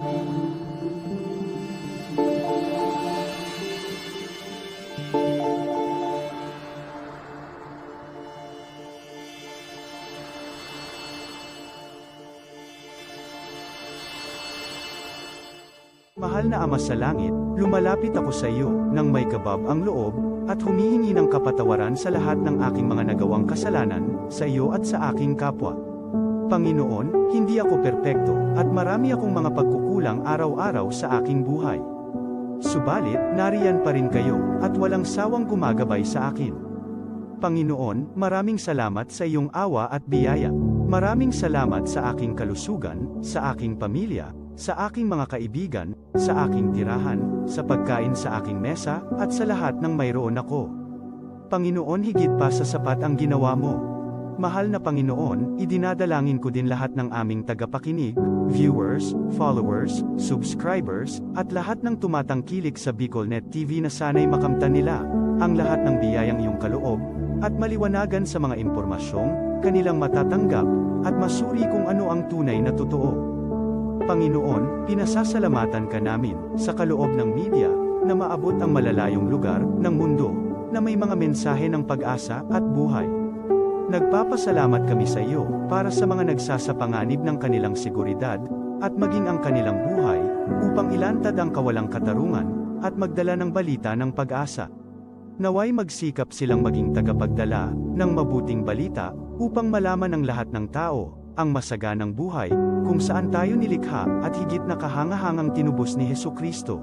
Mahal na Ama sa Langit, lumalapit ako sa iyo, nang may kabab ang loob, at humihingi ng kapatawaran sa lahat ng aking mga nagawang kasalanan, sa iyo at sa aking kapwa. Panginoon, hindi ako perpekto, at marami akong mga pagkukulang araw-araw sa aking buhay. Subalit, nariyan pa rin kayo, at walang sawang gumagabay sa akin. Panginoon, maraming salamat sa iyong awa at biyaya. Maraming salamat sa aking kalusugan, sa aking pamilya, sa aking mga kaibigan, sa aking tirahan, sa pagkain sa aking mesa, at sa lahat ng mayroon ako. Panginoon, higit pa sa sapat ang ginawa mo. Mahal na Panginoon, idinadalangin ko din lahat ng aming tagapakinig, viewers, followers, subscribers, at lahat ng tumatangkilik sa BicolNet TV na sana'y makamtan nila ang lahat ng biyayang iyong kaloob, at maliwanagan sa mga impormasyong kanilang matatanggap, at masuri kung ano ang tunay na totoo. Panginoon, pinasasalamatan ka namin, sa kaloob ng media, na maabot ang malalayong lugar, ng mundo, na may mga mensahe ng pag-asa, at buhay. Nagpapasalamat kami sa iyo, para sa mga nagsasapanganib ng kanilang seguridad, at maging ang kanilang buhay, upang ilantad ang kawalang katarungan, at magdala ng balita ng pag-asa. Naway magsikap silang maging tagapagdala, ng mabuting balita, upang malaman ng lahat ng tao, ang masaganang buhay, kung saan tayo nilikha, at higit na kahangahangang tinubos ni Hesukristo.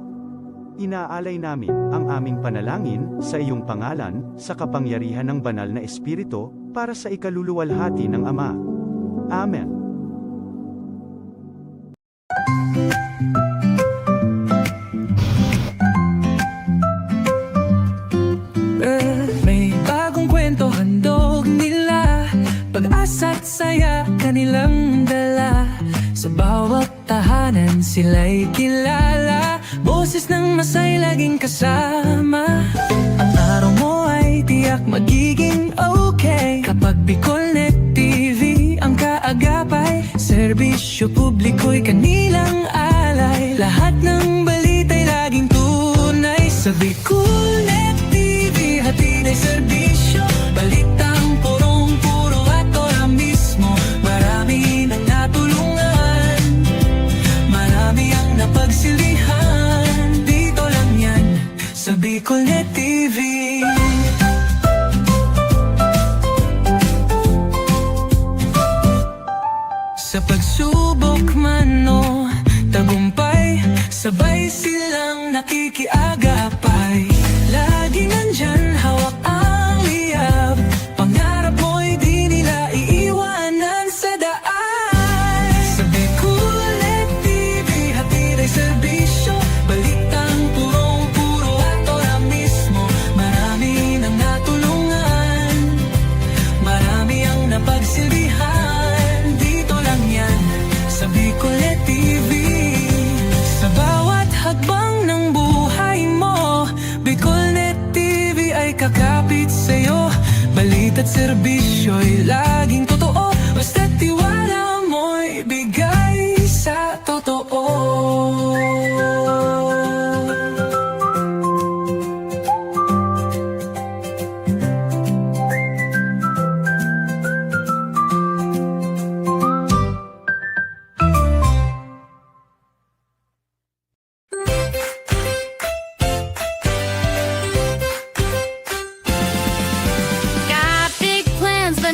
Inaalay namin, ang aming panalangin, sa iyong pangalan, sa kapangyarihan ng banal na Espiritu, para sa ikaluluwalhati ng Ama. Amen. May bagong kwento handog nila, pag-asa't saya kanilang dala. Sa bawat tahanan sila'y kilala, boses ng masay laging kasama. Ang araw mo ay tiyak magiging okay, kapag BicolNet TV ang kaagapay. Serbisyo publiko'y kanilang alay, lahat ng balita'y laging tunay. Sa BicolNet TV hatid ay serbisyo, balitang purong-puro at ora mismo. Marami nang natulungan, marami ang napagsilihan, dito lang yan, sa BicolNet TV. Sa pagsubok man o tagumpay, sabay silang nakikiagapay. Lagi nandyan, hawak ang liyab, pangarap mo'y di nila iiwanan sa daan. Sa BicolNet TV hatid ay serbisyo, balitang purong-puro at ora mismo. Marami nang natulungan, marami ang napagsilbihan, dito lang yan, sa BicolNet TV. Sa bawat hakbang ng buhay mo, BicolNet TV ay kakapit sa'yo. Balita't serbisyo'y laging totoo, basta't tiwala mo'y bigay sa totoo.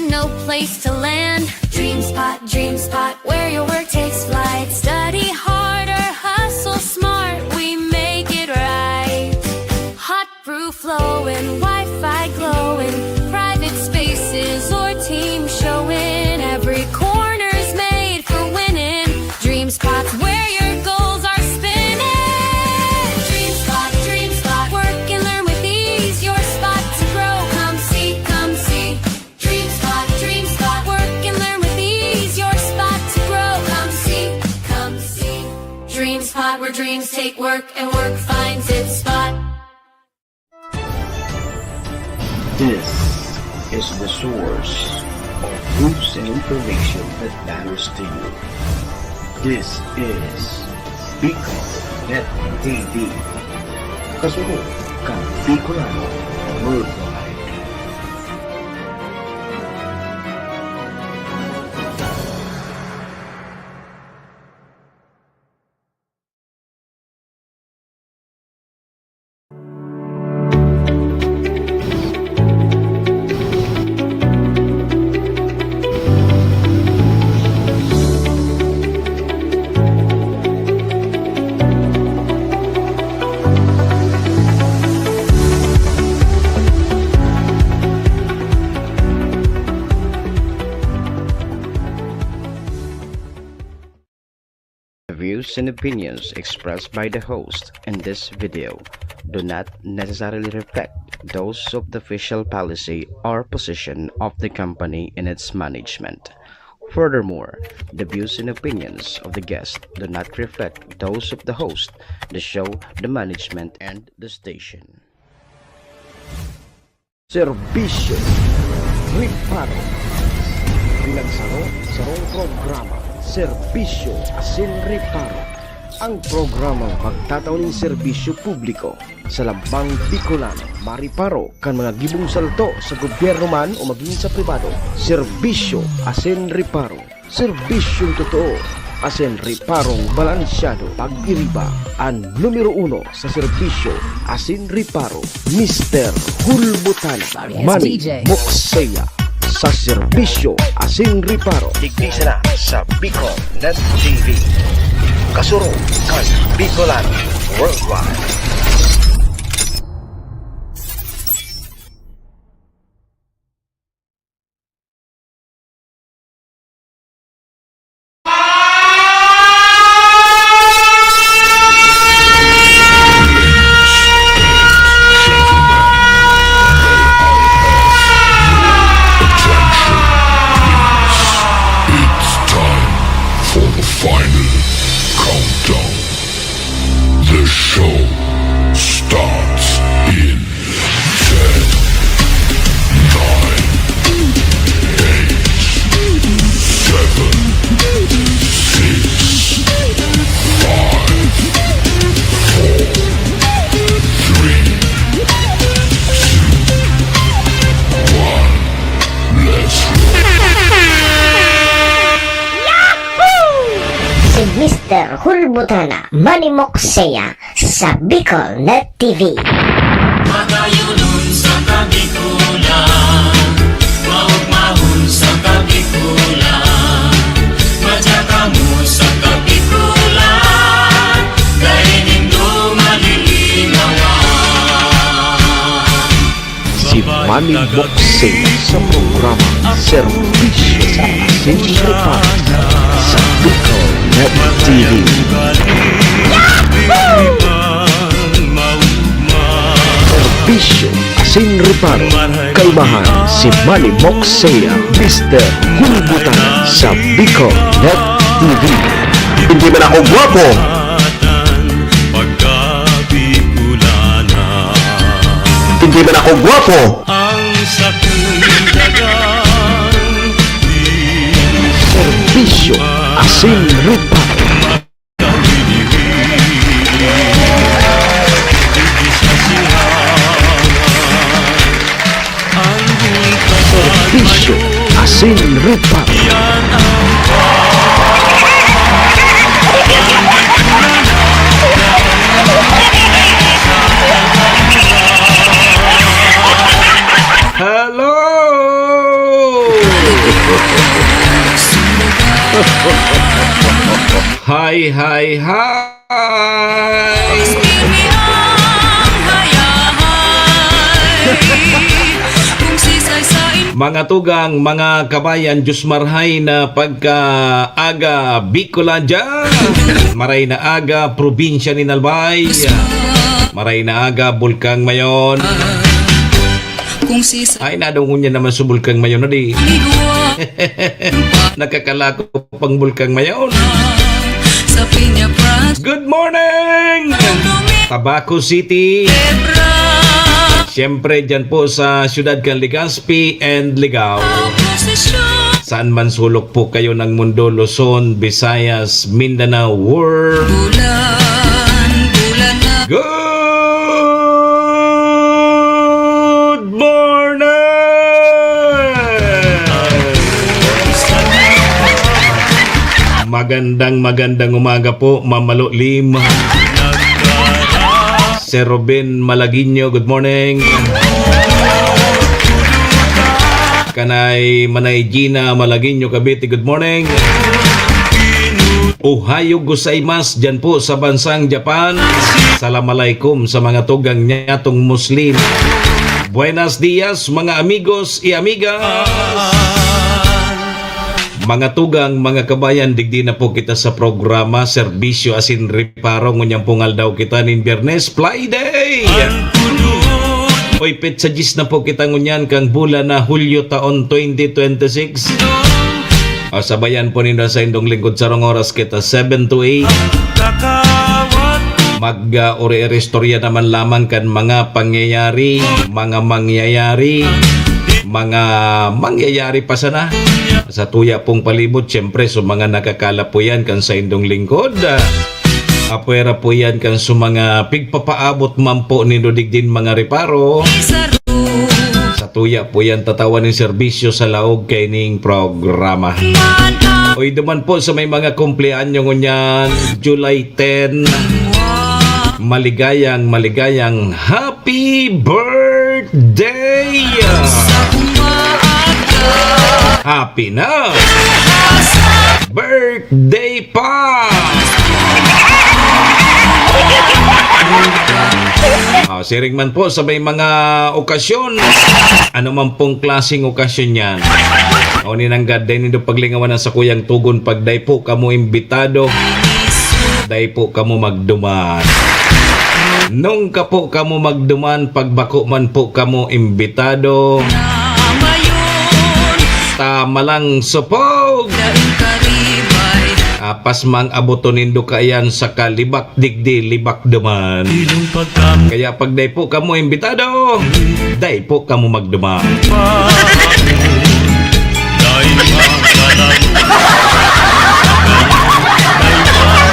No place to land. Dream spot, where your work takes flight. Study harder, hustle smart, we make it right. Hot brew flowing, Wi-Fi glowing, private spaces or team showing. Every corner's made for winning. Dream spots where your goals are spinning. Dream spot, work and learn with ease. Your spot to grow, come see, come see. Dream spot, work and learn with ease. Your spot to grow, come see, come see. Dream spot, where dreams take work and work finds its spot. This is the source of news and information that matters to you. This is Bicol Net TV. Kasunod kang Bicolano Worldwide. The views and opinions expressed by the host in this video do not necessarily reflect those of the official policy or position of the company and its management. Furthermore, the views and opinions of the guest do not reflect those of the host, the show, the management, and the station. Serbisyo Riparo Pinagsaro-sarong programa Serbisyo Asin Riparo, ang programang magtataon ng serbisyo publiko sa Lambang Bicolano, mariparo kan mga gibong salto sa gobyerno man o maging sa pribado. Serbisyo Asin Riparo, serbisyong totoo, Asin Riparong balansyado. Pag-iriba ang numero 1 sa serbisyo Asin Riparo, Mr. Hulbutana Manny Moxeya sa serbisyo Asin Riparo. Tigdisa na sa Bicol Net TV. Kasuro kan Bicolano Worldwide. Final countdown. The show starts in 10, 9, 8, 7, 6, 5, 4, 3, 2, 1. Let's roll. Si Mr. Hulbutana Manny Moxeya sa Bicol Net TV. Magayunon sa Kabikulan, maugmahon sa Kabikulan, madyakamu sa Kabikulan, kainin dumalilinawan. Si Manny Moxeya sa programa Serbisyo Asin Riparo sa Bicol Net TV. Serbisyo Asin Riparo, kaibahan si Manny Moxeya, Mr. Hulbutana sa Bicol Net TV. Hindi man ako gwapo, hindi man ako gwapo, Ang sakundagan serbisyo Asin Riparo. Serbisyo Asin Riparo. Hello! Hi, hi, hi! Mga tugang, mga kabayan, Diyos marhay na pagka-aga Bicola dyan. Maray na aga, probinsya ni Nalbay. Maray na aga, Bulkang Mayon. Ay, nadong niya naman sa Bulkang Mayon na di. Nakakalako pang Bulkang Mayon. Good morning! Tabaco City. Siyempre dyan po sa Syudad kan Legazpi and Ligao. Saan man sulok po kayo ng mundo, Luzon, Visayas, Mindanao, world. Good morning! Magandang umaga po, Mamalo Lim. Sir Robin Malaguinho, good morning. Kanay Manay Gina Malaguinho, Cavite, good morning. Ohayo gozaimasu dyan po sa bansang Japan. Assalamualaikum sa mga tugang nyatong Muslim. Buenos dias mga amigos y amigas. Mga tugang, mga kabayan, digdi na po kita sa programa Serbisyo Asin Reparo. Ngunyang pungal daw kita nin Biyernes, Friday. Oy, petsagis na po kita ngunyan kang bulan na Hulyo taon 2026. Sabayan po ninyo sa indong lingkod sa rong oras kita 7 to 8. Mag-ori-restorya naman lamang kan mga pangyayari, mga mangyayari pa sana sa tuya pong palibot. Siyempre so mga nakakala po yan kan sa indong lingkod. Apwera po yan kan sa mga pigpapaabot man po ni Digdin mga reparo. Sa tuya po yan tatawan ng serbisyo sa laog kay ning programa. Oy duman po sa may mga kumpleanyo ngunyan, July 10. Maligayang happy birthday! Happy na! Birthday pa! Siring man po sa may mga okasyon. Ano man pong klaseng okasyon yan. O ninanggad din nito paglingawan sa kuyang tugon pagday po kamo imbitado. Day po kamo magduman. Nung ka po kamo magduman, pagbako man po kamo imbitado. Tama lang supog. Pasmang aboton nindo kayan sa kalibak digdi libak duman. Kaya pag day po kamo imbitado, day po kamo magduman.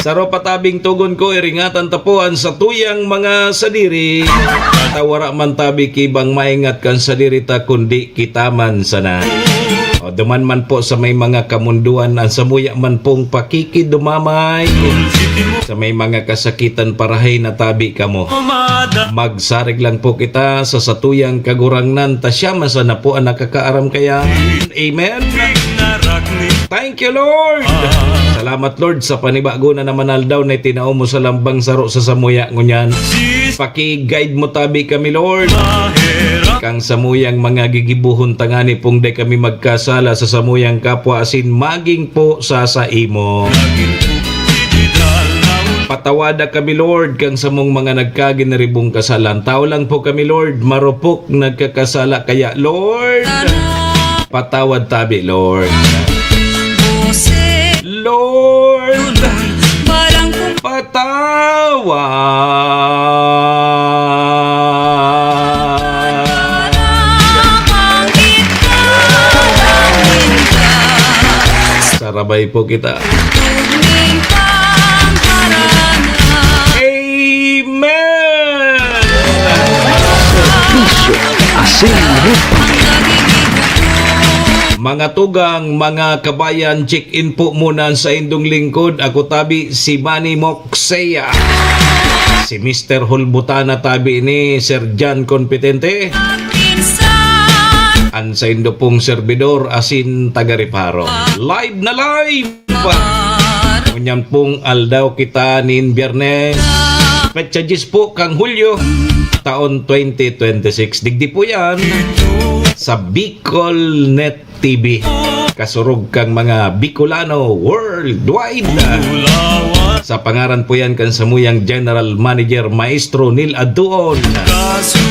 Saro patabing tugon ko iringatan tapuan sa tuyang mga sadiri. Tawara man tabi kibang maingat kan sadiri ta kundi kitaman sana. O duman man po sa may mga kamunduan ang samuya man pong pakikidumamay. Sa may mga kasakitan parahay na tabi kamo. Magsarig lang po kita sa satuyang kagurangnan tasya masana po ang nakakaaram kaya. Amen. Thank you Lord. Salamat Lord sa panibago na naman aldaw na itinao mo sa lambang saro sa samuya ngunyan. Paki-guide mo tabi kami Lord. Kang samuyang mga gigibuhon tangani pong day kami magkasala sa samuyang kapwa asin maging po sa imo. Patawada kami Lord kang samong mga nagkaginaribong kasalan. Tao lang po kami Lord, marupok nagkakasala kaya Lord. Patawad tabi Lord. Lord, patawad. Sarabay po kita. Amen. Serbisyo Asin Reparo. Mga tugang, mga kabayan, check-in po muna sa indong lingkod. Ako tabi si Manny Moxea. Si Mr. Hulbutana tabi ni Sir John Competente. An sa indo pong servidor asin taga-reparo. Live na live! Kunyan pong aldaw kita nin Biyernes. Petsagis po kang Hulyo, taon 2026. Digdi po yan sa Bicol Net TV. Kasurog kang mga Bicolano worldwide. Sa pangaran po yan kan samuyang General Manager Maestro Neil Aduon.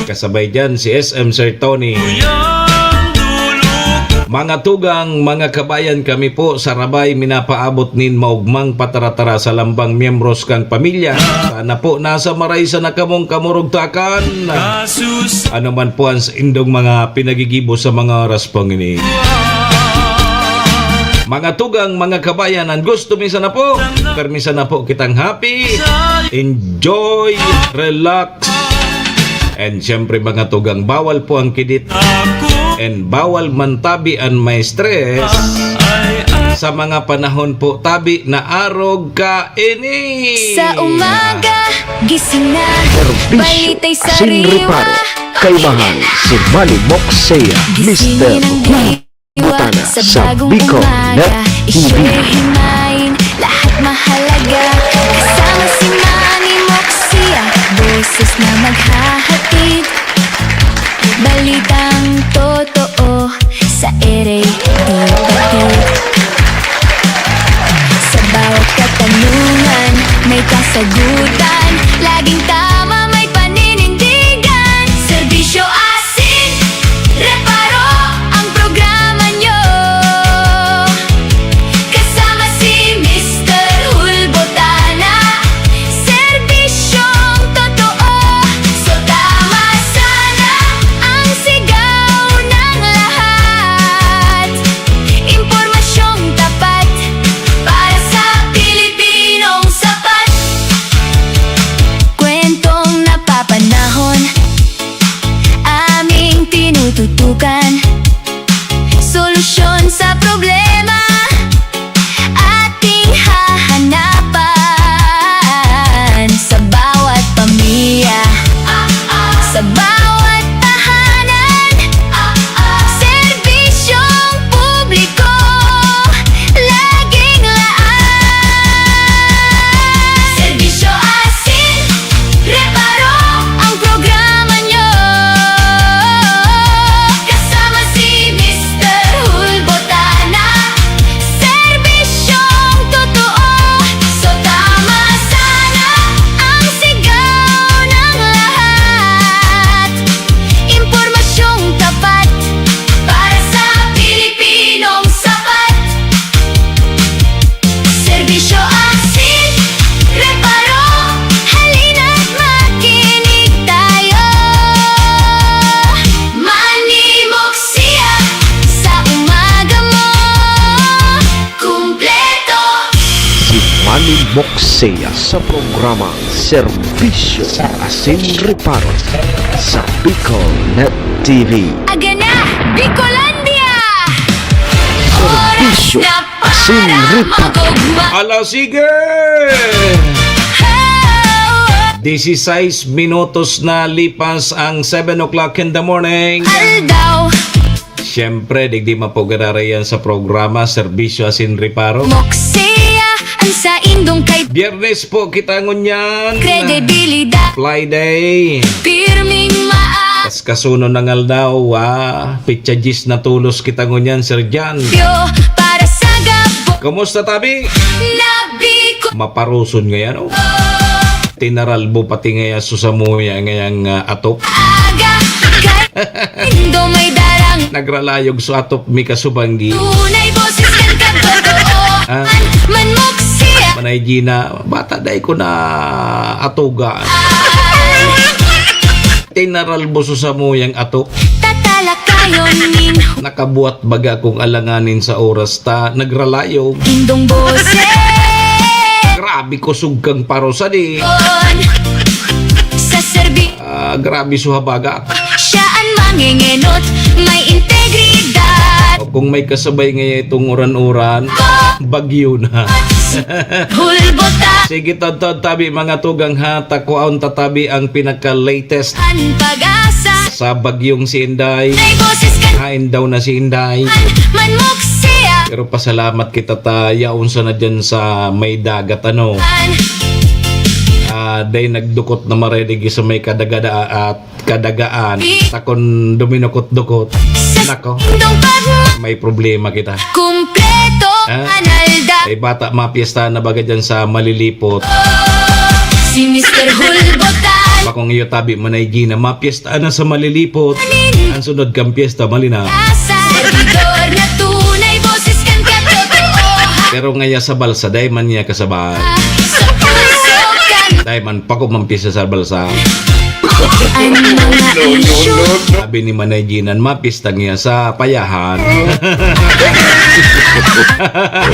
Kasabay dyan si SM Sir Tony. Mga tugang, mga kabayan, kami po sa Rabay minapaabot nin maugmang pataratara sa lambang miyembros kang pamilya. Sana po nasa maray sa nakamong kamurugtakan. Ano man po ang indong mga pinagigibo sa mga oras pong ini. Mga tugang, mga kabayan, ang gusto minsan na po, permisa na po kitang happy, enjoy, relax, and syempre mga tugang, bawal po ang kidit, and bawal mantabi ang may stress, sa mga panahon po tabi na arog ka ini. Sa umaga, gising na, Serbisyo balitay asin reparo. sariwa. Kay mahal si Manny Moxea, Mr. Gisingin ang diwa Butana sa sa bagong Bicol umaga. Net Isya'y TV. himayin, lahat mahalaga. Kasama si Manny Moxea, boses na maghahatid. Balitang totoo sa ere ibatid. Sa bawat katanungan, may kasagutan. Laging tama, may paninindigan. Serbisyo asin, reparo ang programa nyo. Kasama si Mr. Hulbotana. Serbisyong totoo, so tama sana ang sigaw ng lahat. Impormasyong tapat para sa Pilipinong sapat. Kwentong napapanahon, aming tinututukan. Solusyon sa problema, ating hahanapan. Sa bawat pamilya, sa bawat tahanan, serbisyong publiko, laging laan. Serbisyo asin, reparo ang programa nyo. Kasama si Mr. Hulbotana. Serbisyong totoo, so tama sana ang sigaw ng lahat. Impormasyong tapat para sa Pilipinong sapat. Serbisyo asin, reparo, halina't makinig tayo. Manny Moxea, sa umaga mo, kumpleto. Si Manny Moxea sa programa Serbisyo Asin Reparo sa Bicol Net TV. Aga na, Bicolandia! Serbisyo Asin Reparo. Ala, sige! 16 minutos na lipas ang 7 o'clock in the morning. Aldaw, Siyempre, digdi mapogarayan sa programa Serbisyo Asin Reparo. Moxea, ang sa indong kay Biyernes po kita ngunyan. kredibilidad. Friday. Pirming maayos Kas kasuno ng aldaw, pitchagis na tulos kita ngunyan, Sir Jan. para sa gabo Kumusta tabi? na Bicol. Maparuson ngayon, oh. Tinaralbo pati ngaya susamuya ngayang atop. Aga, kay indo may darang. Nagralayog so atop mi kasubanggi. Tunay boses kan katotoo. Ah. Man Moxea. Manay Gina, bata day ko na atuga. Tinaralbo susamuyang atop. Tatalakayon nin Nakabuat baga kong alanganin sa oras ta nagralayog. indong boses. Grabe ko sugkang parosa di. Sa serbi Grabe suhabaga. siyaan mangingenot, may integridad. O kung may kasabay ngayon itong uran-uran, bagyo na. Hulbota Sige, tad tabi mga tugang ha, takuaon tatabi ang pinaka-latest ang pag-asa. sa bagyong si Inday. May boses kan Hain daw na si Inday. man Moxea. Pero pasalamat kita ta, yaon sa na dyan sa may dagat ano. Day nagdukot na maredig sa may kadagada at kadagaan. Takon duminukot-dukot. Nako, Indong pag may problema kita. kumpleto analda. Ay bata mapiesta na baga dyan sa malilipot. Si Mr. Hulbotan. Bakong iyo tabi manay Gina, mapiesta na sa malilipot. Ang sunod kang piesta malina. Asa servidor na Pero ngaya sa balsa, dahil man niya kasabay. Sa puso kan Dahil man pa ko mampisa sa balsa. ang mga isyu. Sabi ni Manay Ginan, mapista niya sa payahan.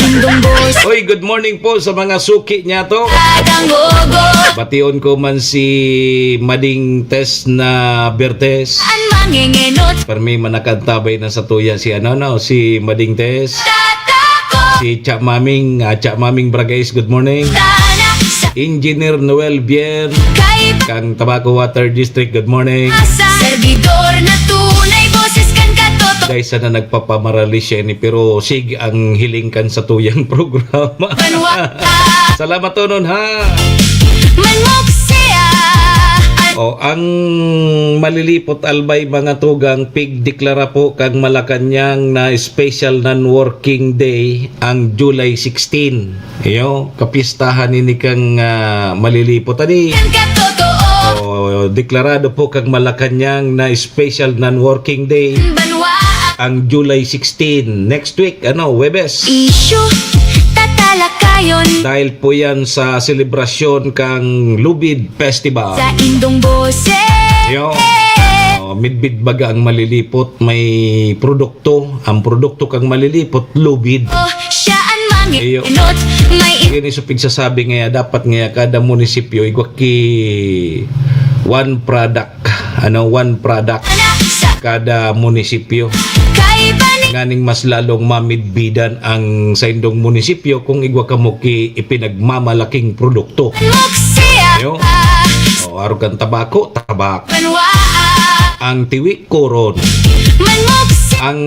Indong boss Oy, good morning po sa mga suki niya to. ang gogo. Bation ko man si Mading Tess na Bertes. Ang mangingenot Permi manakantabay na sa tuya si si Mading Tess. tatako. Si Cha Maming Bragais, good morning. Tana sa Engineer Noel Bien, kaiba. kang Tabaco Water District, good morning. Servidor na tunay, boses kan katoto. Guys, sana nagpapamarali siya ni pero sig ang hilingkan sa tuyang programa. Banwa Salamat to nun ha. manmok siya. O, ang malilipot albay mga tugang pigdeklara po kang Malacanang na special non-working day ang July 16. Iyo, kapistahan ini kang malilipot ani. Kan katotoo. O, deklarado po kang Malacanang na special non-working day Banwa ang July 16. Next week, Webes. isyu. Tatalakayon Dahil po yan sa selebrasyon kang Lubid Festival. sa indong boses. Yo. Midbid baga ang malilipot, may produkto. Ang produkto kang malilipot, lubid. Siya ang Iyo. mangingenot. May Kini so pigsasabi nga dapat nga kada munisipyo igwaki one product. One product anak sa kada munisipyo. kaiba ni Nganing mas lalong mamidbidan ang sa indong munisipyo kung igwa ka mo ki ipinagmamalaking produkto. mok siya. Yo. Arugan tabako, tabak. Banwa Ang tiwi, koron. manmok siya. Ang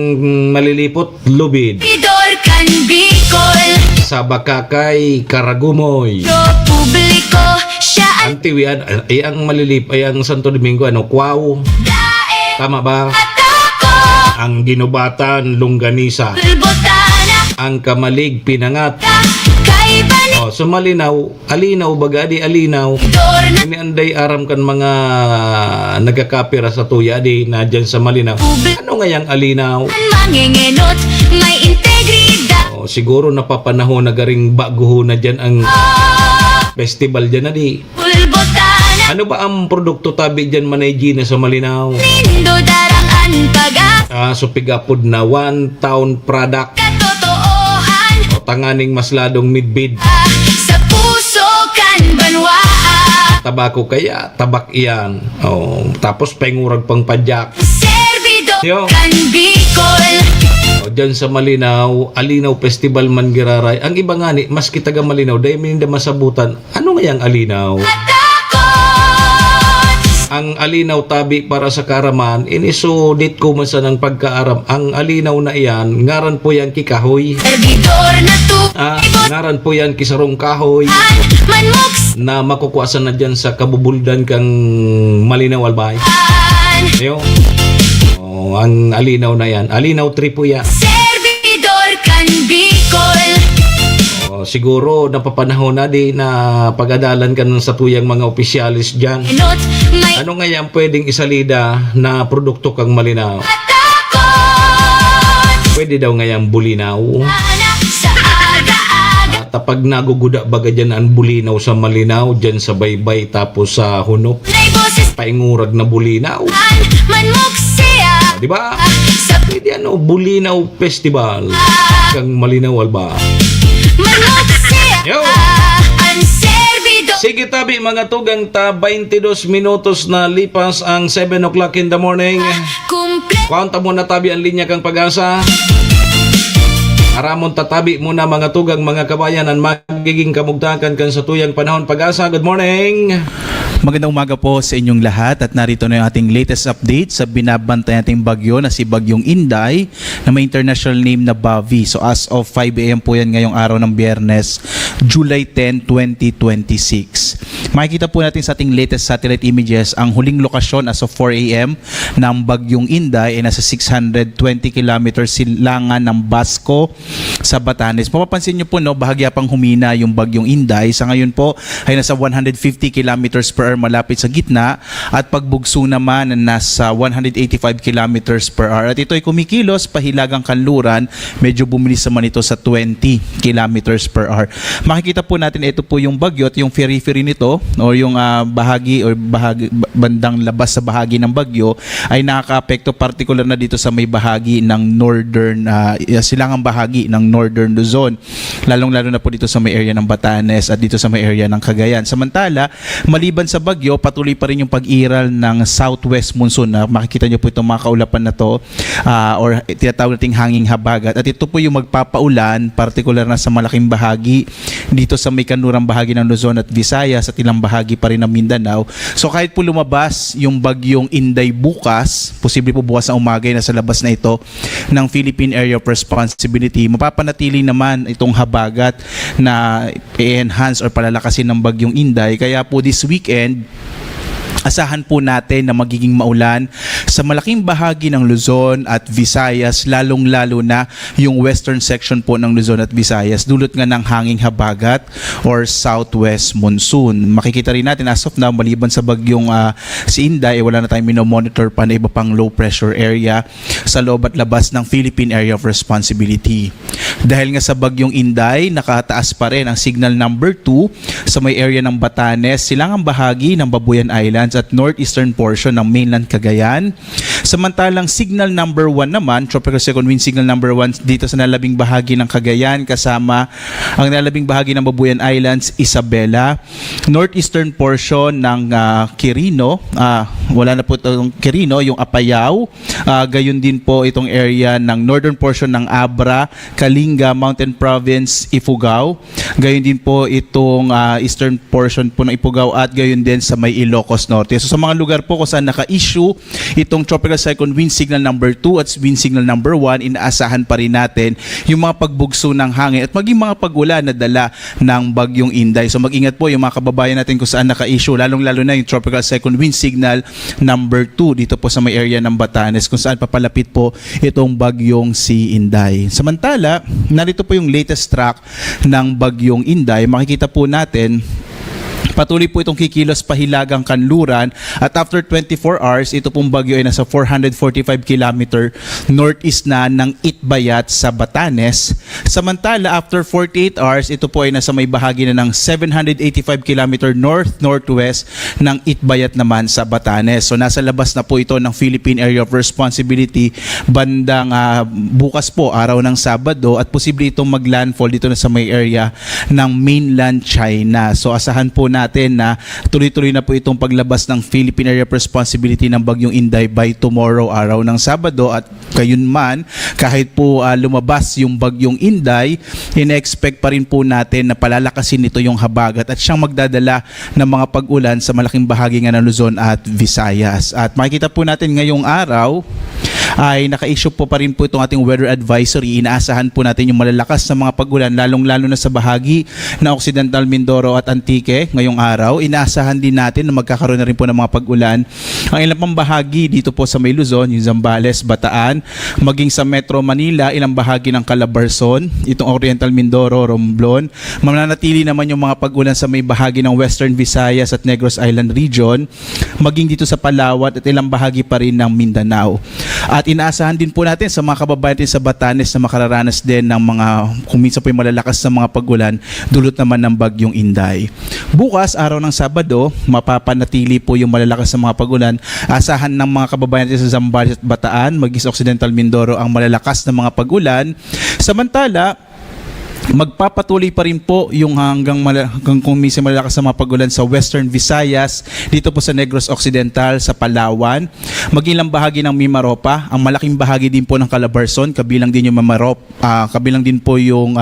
malilipot, lubid. Servidor kan Bicol. Sa bakakay, karagumoy. Pro publiko siya ang Ang tiwian, ang malilip, ang Santo Domingo, kwaw. dae. Tama ba? Atako. Ang ginubatan, longganisa. Bulbotana Ang kamalig, pinangat. kaiba ni So malinaw, alinaw baga, di alinaw. Dor na Ini anday aram kan mga nagkakapira sa tuya, di na dyan sa malinaw. Ano nga yung alinaw? mangingenot. May integridad. Siguro napapanahon na garing baguho na dyan ang festival dyan na di. Bulbotana Ano ba ang produkto tabi dyan Manay Gina sa malinaw? nindo darangan pag So pigapod na one town product katotoohan. o tanganing masladong midbid. Sa puso kan banwa. Tabako kaya, tabak iyan. Tapos pengurag pang padyak. Servidor Yo. kan Bicol. O dyan sa Malinaw, Alinaw Festival man giraray. Ang iba nga ni, mas kitaga Malinaw, dahil minda masabutan. Ano nga yung Alinaw? Takot. Ang Alinaw tabi para sa karaman, inisudit ko man sa ng pagkaaram. Ang Alinaw na iyan, ngaran po yan kikahoy. Servidor na Ngaran po yan kisarong kahoy manmok na makukuasan na dyan sa kabubuldan kang Malinaw Albay. Yo. Ang Alinaw na yan. Alinaw 3 po yan. Servidor kan Bicol. Siguro napapanahon na di na pag-adalan ka nun sa tuyang mga opisyalis dyan. Enot may Ano nga yan pwedeng isalida na produkto kang Malinaw? takot. Pwede daw nga yan bulinaw. Anak sa aga-aga. At pag naguguda baga dyan ang bulinaw sa Malinaw, dyan sa baybay tapos sa hunop, Nay boses paingurag na bulinaw. manmok siya. Di ba? Sa Pwede Bulinaw Festival. Kang Malinaw Alba. manmok siya. Yo! Ang servidor Sige tabi mga tugang 22 minutos na lipas ang 7 o'clock in the morning. kumple. Kwanta mo na tabi ang linya kang pag-asa. Aramon tatabi muna mga tugang mga kabayan ang magiging kamugtakan kan sa tuyang panahon pag-asa. Good morning! Magandang umaga po sa inyong lahat at narito na yung ating latest update sa binabantay nating bagyo na si Bagyong Inday na may international name na Bavi. So as of 5 AM po yan ngayong araw ng Biyernes, July 10, 2026. Makikita po natin sa ating latest satellite images ang huling lokasyon as of 4 a.m. ng bagyong Inday ay nasa 620 kilometers silangan ng Basco sa Batanes. Mapapansin nyo po, no, bahagya pang humina yung bagyong Inday. Sa ngayon po ay nasa 150 kilometers per hour malapit sa gitna at pagbugso naman nasa 185 kilometers per hour. At ito ay kumikilos pahilagang kanluran, medyo bumilis naman ito sa 20 kilometers per hour. Makikita po natin ito po yung bagyo at yung periphery nito o yung bahagi bandang labas sa bahagi ng bagyo ay nakakaapekto particular na dito sa may bahagi ng northern silangang bahagi ng northern Luzon, lalong-lalo na po dito sa may area ng Batanes at dito sa may area ng Cagayan. Samantala, maliban sa bagyo, patuloy pa rin yung pag-iral ng southwest monsoon na makikita nyo po itong mga kaulapan na to or tinatawag nating hanging habagat, at ito po yung magpapaulan particular na sa malaking bahagi dito sa may kanurang bahagi ng Luzon at Visayas at ilang bahagi pa rin ng Mindanao. So kahit po lumabas yung bagyong Inday bukas, posible po bukas na umaga na sa labas na ito ng Philippine Area of Responsibility, mapapanatili naman itong habagat na i-enhance or palalakasin ng bagyong Inday. Kaya po this weekend, asahan po natin na magiging maulan sa malaking bahagi ng Luzon at Visayas, lalong-lalo na yung western section po ng Luzon at Visayas, dulot nga ng hanging habagat or southwest monsoon. Makikita rin natin as of now, maliban sa bagyong si Inday, wala na tayong minomonitor pa na iba pang low pressure area sa loob at labas ng Philippine Area of Responsibility. Dahil nga sa bagyong Inday, nakataas pa rin ang signal number 2 sa may area ng Batanes, silangang bahagi ng Babuyan Islands at northeastern portion ng mainland Cagayan. Samantalang signal number 1 naman, tropical second wind signal number 1 dito sa nalabing bahagi ng Cagayan kasama ang nalabing bahagi ng Babuyan Islands, Isabela, northeastern portion ng Quirino, wala na po itong Quirino, yung Apayao, gayon din po itong area ng northern portion ng Abra, Kalinga, Mountain Province, Ifugao, gayon din po itong eastern portion po ng Ifugao at gayon din sa may Ilocos Norte. So sa mga lugar po kung saan naka-issue itong tropical cyclone wind signal number 2 at wind signal number 1, inaasahan pa rin natin yung mga pagbugso ng hangin at maging mga pag-ulan na dala ng bagyong Inday. So mag-ingat po yung mga kababayan natin kung saan naka-issue, lalong-lalo na yung tropical cyclone wind signal number 2 dito po sa may area ng Batanes kung saan papalapit po itong bagyong si Inday. Samantala, narito po yung latest track ng bagyong Inday. Makikita po natin patuloy po itong kikilos pahilagang kanluran at after 24 hours, ito pong bagyo ay nasa 445 km northeast na ng Itbayat sa Batanes. Samantala, after 48 hours, ito po ay nasa may bahagi na ng 785 km north-northwest ng Itbayat naman sa Batanes. So nasa labas na po ito ng Philippine Area of Responsibility bandang bukas po, araw ng Sabado, at posible itong maglandfall dito na sa may area ng mainland China. So asahan po natin na tuloy-tuloy na po itong paglabas ng Philippine Area of Responsibility ng bagyong Inday by tomorrow, araw ng Sabado, at gayon man, kahit po lumabas yung bagyong Inday, ina-expect pa rin po natin na palalakasin nito yung habagat at siyang magdadala ng mga pag-ulan sa malaking bahagi nga ng Luzon at Visayas. At makikita po natin ngayong araw ay naka-issue po pa rin po itong ating weather advisory. Inaasahan po natin yung malalakas na mga pag-ulan, lalong-lalo na sa bahagi na Occidental Mindoro at Antique ngayong araw. Inaasahan din natin na magkakaroon na rin po ng mga pag-ulan ang ilang pang bahagi dito po sa may Luzon, yung Zambales, Bataan, maging sa Metro Manila, ilang bahagi ng Calabarzon, itong Oriental Mindoro, Romblon. Mananatili naman yung mga pag-ulan sa may bahagi ng Western Visayas at Negros Island region, maging dito sa Palawan at ilang bahagi pa rin ng Mindanao. At inaasahan din po natin sa mga kababayan natin sa Batanes na makararanas din ng mga, kung minsan po yung malalakas na mga pag-ulan, dulot naman ng bagyong Inday. Bukas, araw ng Sabado, mapapanatili po yung malalakas na mga pag-ulan. Asahan ng mga kababayan natin sa Zambales at Bataan, maging sa Occidental Mindoro, ang malalakas na mga pag-ulan. Samantala, magpapatuloy pa rin po yung hanggang kung minsan malalakas na mga pag-ulan sa Western Visayas, dito po sa Negros Occidental, sa Palawan, magilang bahagi ng Mimaropa, ang malaking bahagi din po ng Calabarzon, kabilang din yung kabilang din po yung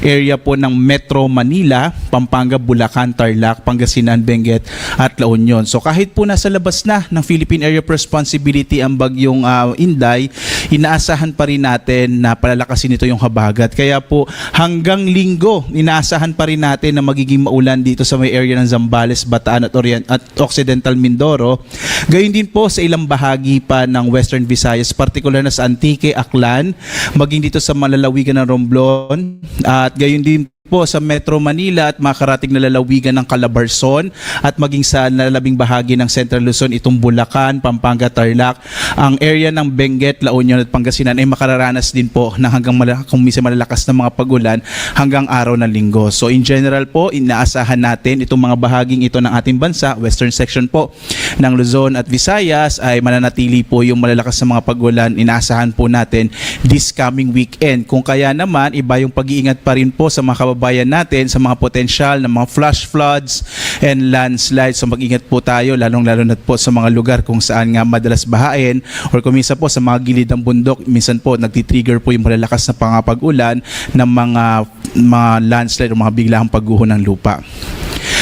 area po ng Metro Manila, Pampanga, Bulacan, Tarlac, Pangasinan, Benguet at La Union. So kahit po nasa labas na ng Philippine Area of Responsibility ang bagyong Inday, inaasahan pa rin natin na palalakasin ito yung habagat. Kaya po hanggang hanggang Linggo, inaasahan pa rin natin na magiging maulan dito sa may area ng Zambales, Bataan at Occidental Mindoro. Gayon din po sa ilang bahagi pa ng Western Visayas, particular na sa Antique, Aklan, maging dito sa malalawigan ng Romblon, at gayon din po sa Metro Manila at makarating na lalawigan ng Calabarzon at maging sa nalalabing bahagi ng Central Luzon, itong Bulacan, Pampanga, Tarlac. Ang area ng Benguet, La Union at Pangasinan ay makararanas din po ng hanggang kung minsan malalakas na mga pagulan hanggang araw ng Linggo. So in general po, inaasahan natin itong mga bahaging ito ng ating bansa, western section po ng Luzon at Visayas, ay mananatili po yung malalakas na mga pagulan. Inaasahan po natin this coming weekend. Kung kaya naman, iba yung pag-iingat pa rin po sa mga kababayan natin sa mga potensyal na mga flash floods and landslides. So mag-ingat po tayo, lalong-lalo na po sa mga lugar kung saan nga madalas bahain, or kung minsan po sa mga gilid ng bundok, minsan po nagtitrigger po yung malalakas na pag-ulan ng mga landslide o mga biglaang pagguho ng lupa.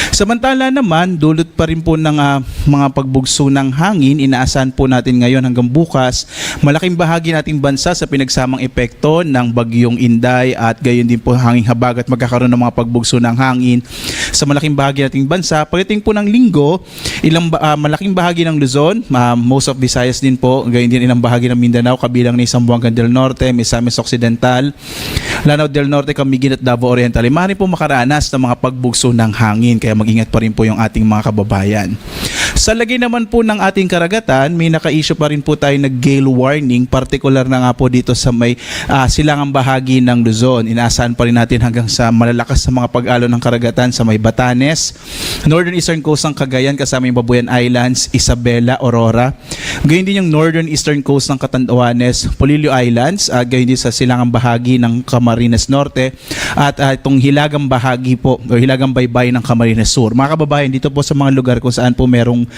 Samantala naman, dulot pa rin po ng mga pagbugso ng hangin. Inaasahan po natin ngayon hanggang bukas, malaking bahagi nating bansa sa pinagsamang epekto ng bagyong Inday at gayon din po hanging habag at magkakaroon ng mga pagbugso ng hangin sa malaking bahagi nating bansa. Pagdating po ng Linggo, malaking bahagi ng Luzon, most of Visayas din po, gayon din ilang bahagi ng Mindanao, kabilang ni Zamboanga del Norte, Misamis Occidental, Lanao del Norte, Camiguin at Davao Oriental, ay maaari po makaranas ng mga pagbugso ng hangin, kaya mag-ingat pa rin po yung ating mga kababayan. Sa lagay naman po ng ating karagatan, may naka-issue pa rin po tayo na gale warning, particular na nga po dito sa may silangang bahagi ng Luzon. Inaasahan pa rin natin hanggang sa malalakas sa mga pag-alon ng karagatan sa may Batanes, northern eastern coast ng Cagayan kasama yung Babuyan Islands, Isabela, Aurora. Gayon din yung northern eastern coast ng Catanduanes, Polillo Islands, gayon din sa silangang bahagi ng Camarines Norte at itong hilagang bahagi po o hilagang baybay ng Camarines Sur. Mga kababayan, dito po sa mga lugar kung saan po merong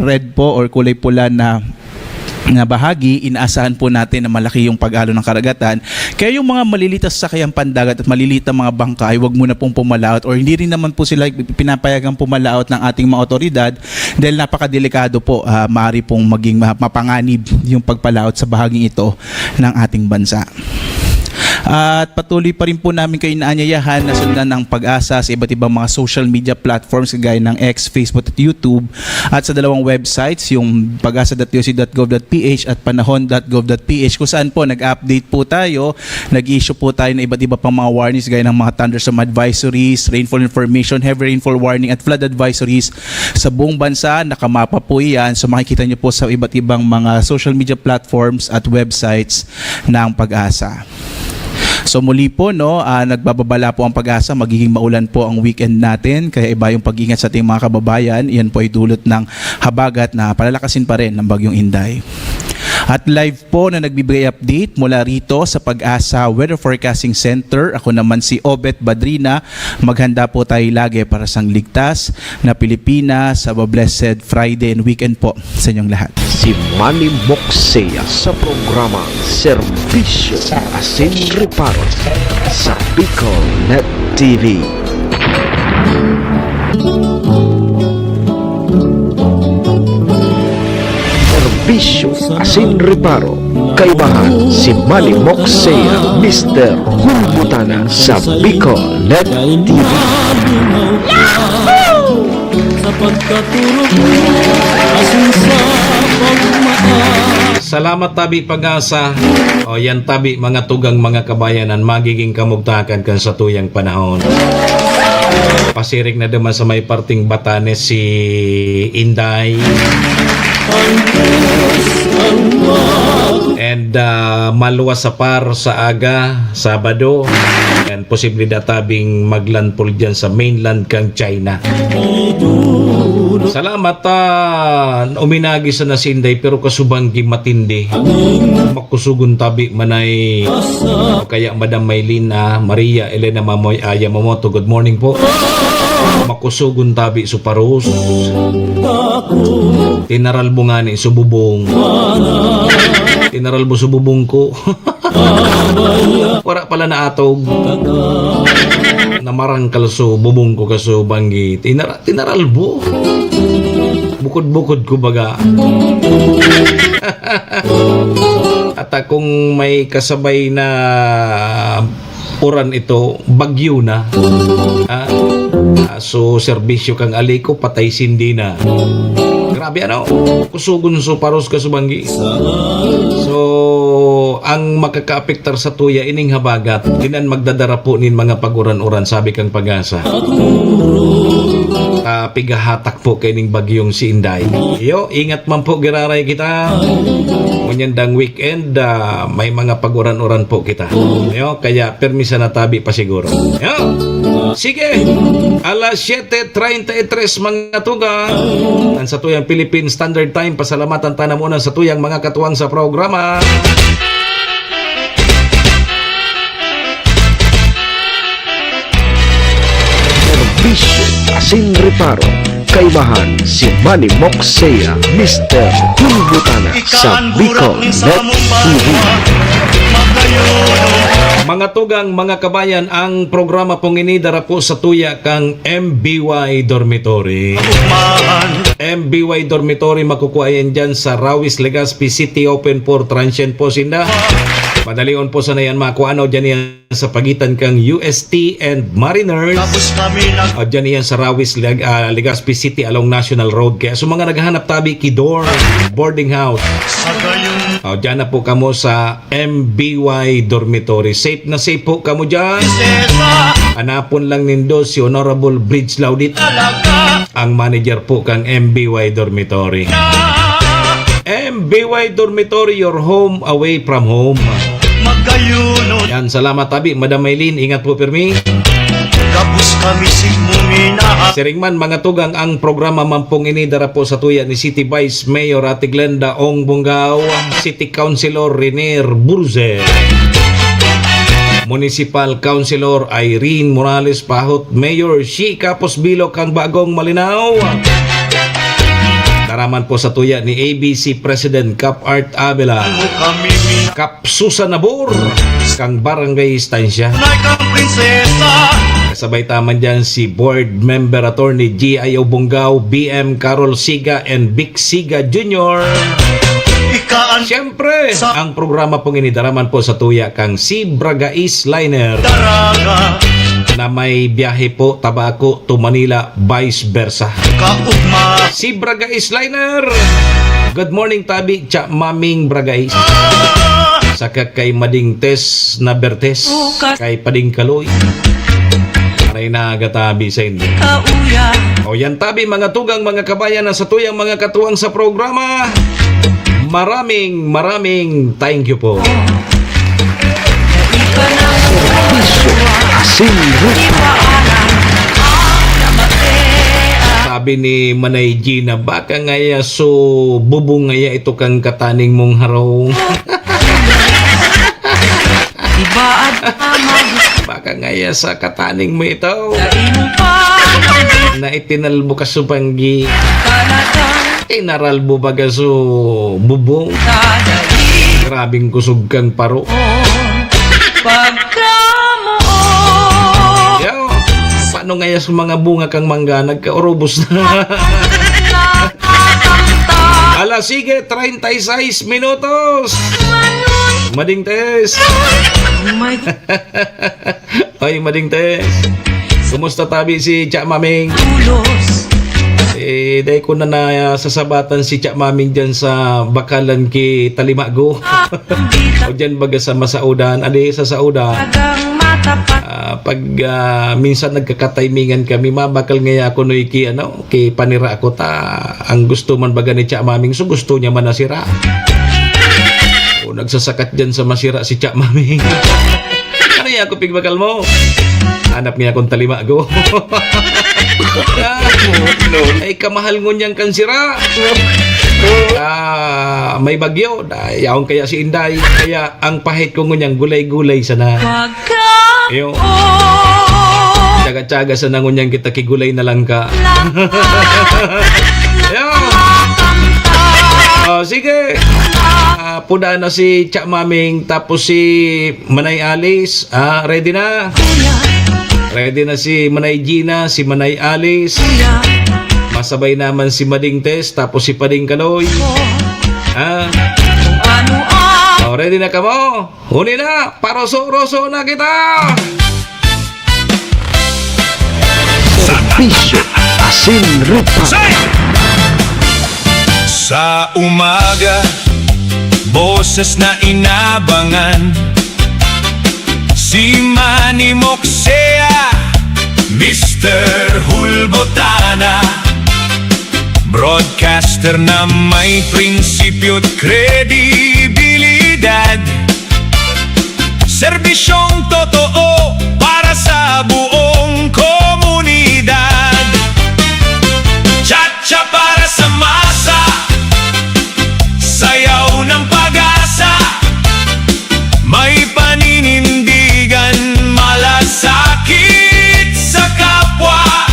red po or kulay pula na bahagi, inaasahan po natin na malaki yung pag-alon ng karagatan. Kaya yung mga malilitas sa kayang pandagat at maliliit na mga bangka ay wag muna pong pumalaot, or hindi rin naman po sila pinapayagang pumalaot ng ating mga otoridad dahil napakadelikado po, maaari pong maging mapanganib yung pagpalaot sa bahaging ito ng ating bansa. At patuloy pa rin po namin kayo inaanyayahan na sundan ng Pag-asa sa iba't ibang mga social media platforms gaya ng X, Facebook at YouTube, at sa dalawang websites, yung pag-asa.doc.gov.ph at panahon.gov.ph, kung saan po nag-update po tayo, nag-issue po tayo ng iba't iba pang mga warnings gaya ng mga thunderstorm advisories, rainfall information, heavy rainfall warning at flood advisories sa buong bansa. Nakamapa po yan, so makikita nyo po sa iba't ibang mga social media platforms at websites ng Pag-asa. So muli po, nagbababala po ang Pag-asa, magiging maulan po ang weekend natin, kaya iba yung pag-ingat sa ating mga kababayan. Yan po ay dulot ng habagat na palalakasin pa rin ng bagyong Inday. At live po na nagbibigay update mula rito sa Pag-asa Weather Forecasting Center. Ako naman si Obet Badrina. Maghanda po tayo lagi para sa ligtas na Pilipinas. Have a blessed Friday and weekend po sa inyong lahat. Si Manny Moxea sa programang Serbisyo Asin Reparo sa Bicol Net TV. Serbisyo Asin Reparo, kaibahan si Manny Moxea, Mr. Hulbutana sa Bicol Net TV. Sa pagkaturo mo, asin sa pagmahal. Salamat tabi Pag-asa. O yan tabi mga tugang mga kabayanan, magiging kamugtakan kan sa tuyang panahon. Pasirik na naman sa may parting Batanes si Inday. And maluwas sa par sa aga, Sabado. And posiblidad tabing maglandfall dyan sa mainland kang China. Salamat uminagi sa nasinday pero kasubanggi matindi. Makusugun tabi manay kaya Madam Maylina, Maria, Elena Mamoy, Aya Momoto. Good morning po. Makusugun tabi suparus. Tinaral mo nga ni sububong. Tinaral mo sububong ko. Wala pala na atog. Namarang kalso, bubong ko kaso banggi. Tinaral mo. Bukod-bukod ko baga. At kung may kasabay na uran ito, bagyo na. So, serbisyo kang aliko, patay sindi na. Grabe ano, kusugon so paros ka subanggi. So, ang makakaapektar sa tuya ining habagat, dinan magdadara po nin mga paguran-uran, sabi kang Pag-asa. Pigahatak po kay ning bagyong si Inday. Yo, ingat man po giraray kita. Munyandang weekend, may mga paguran-uran po kita. Yo, kaya permisa na tabi pa siguro. Yo, sige, alas 7:33 mga tugang. Sa tuyang Philippine Standard Time, pasalamatan tayo muna sa tuyang mga katuwang sa programa. Serbisyo asin reparo. Kaibahan si Manny Moxea, Mr. Hulbutana sa Bicol Net TV. Mga tugang, mga kabayan, ang programa pong inidara po sa tuya kang MBY Dormitory. MBY Dormitory makukuha yan dyan sa Rawis, Legazpi City, open for transient po sinda. Madalion po sana yan makuha dyan yan sa pagitan kang UST and Mariners. Dyan yan sa Rawis, Legazpi City along National Road. Kaya so mga naghahanap tabi Kidor Boarding House, dyan na po kamo sa MBY Dormitory. Safe na safe po kamo dyan. Hanapon lang nindo si Honorable Bridge Laudit, ang manager po kang MBY Dormitory. MBY Dormitory, your home away from home. Yan, salamat tabi Madam Maylin, ingat po pirmi. Siringman mga tugang, ang programa mampong inidara po sa tuya ni City Vice Mayor Ate Glenda Ong Bungaw, City Councilor Renier Burze, Municipal Councilor Irene Morales Pahot, Mayor Shika Posbilo kang Bagong Malinaw. Karaman po sa tuya ni ABC President Cap Art Avila, Cap Susan Nabor kang Barangay Estancia. Kasabay taman dyan si Board Member Attorney G.I. Bungaw, BM Carol Siga and Vic Siga Jr. Siyempre, ang programa pong inidaraman po sa tuya kang si Bragais Liner na may biyahe po Tabaco to Manila, vice versa. Si Bragais Liner, good morning tabi Cha Maming Bragais. Saka kay Mading Tess na Bertes, kay Pading Kaloy, maray na agatabi sa hindi. O yan tabi mga tugang, mga kabayan na sa tuyang mga katuwang sa programa. Maraming thank you po. Serbisyo asin reparo. Sabi ni Manay Gina, baka ngaya so bubong ngaya ito kang kataning mong haraw. Baka ngaya sa kataning mo ito na itinal mo ka supanggi, inaral mo baga so bubong. Grabing kusog kang paro. Yo, paano ngaya sa mga bunga kang mangga nagka-orobos na? Alas, sige, 36 minutos. Mading Tess. Ay, Mading Tess. Kumusta tabi si Cha Maming? Dahil ko na sasabatan si Cha Maming dyan sa Bakalan ki Talimago. O dyan baga sa Masaudan. Adi sa Saudan. Pag minsan nagkakataymingan kami, mabakal ngaya ako no iki panira ako ta. Ang gusto man baga ni Cha Maming, so gusto niya man nasira. O nagsasakat dyan sa masira si Cha Maming. Ano yan ako pigbakal mo? Hanap niya akong Talimago. Ay kamahal ngun yang kansira. May bagyo, yaong kaya si Inday. Kaya ang pahit ko ngun yang gulay-gulay sana. Iyo. Tsaga-tsaga sa nangunyang kita kigulay na lang ka. Sige. Puda na si Cha Maming, tapos si Manay Alice. Ready na? Ready na si Manay Gina, si Manay Alice. Masabay naman si Mading Tess, tapos si Pading Kaloy. ready na ka mo? Huni na, paroso-roso na kita! Serbisyo Asin Reparo. Sa umaga, boses na inabangan, si Manny Moxea, Mr. Hulbotana, broadcaster na may prinsipyo't kredibilidad, serbisyong totoo para sa buong komunidad. Cha-cha para sa masa, sayaw ng pag-asa, may paninindigan, malasakit sa kapwa,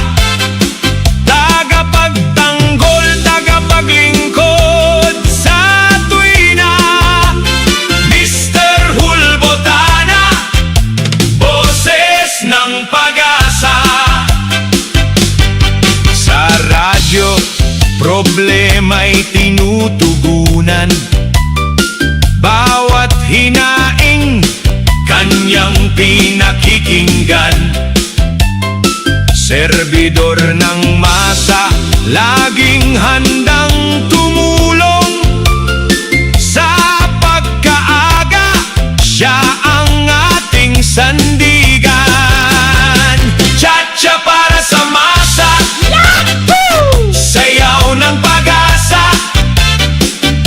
tagapagtanggol, tagapaglingkod sa tuwina. Mr. Hulbotana, boses ng pag-asa. Sa radyo, problema'y tinutugunan, bawat hinaing kanyang pinakikinggan. Serbidor ng masa, laging handang tumulong. Sa pagkaaga, siya ang ating sandigan. Cha-cha para sa masa, sayaw ng pag-asa,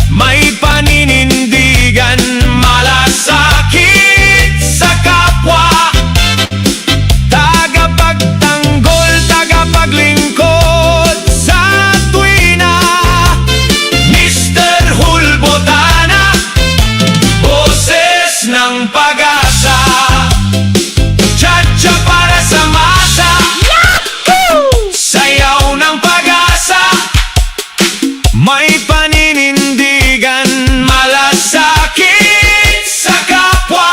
may paninindigan, malasakit sa kapwa, tagapagtanggol, tagapaglingkod sa tuwina. Mr. Hulbotana, boses ng pag-asa. Cha-cha para sa masa, sayaw ng pag-asa, may paninindigan, malasakit sa kapwa,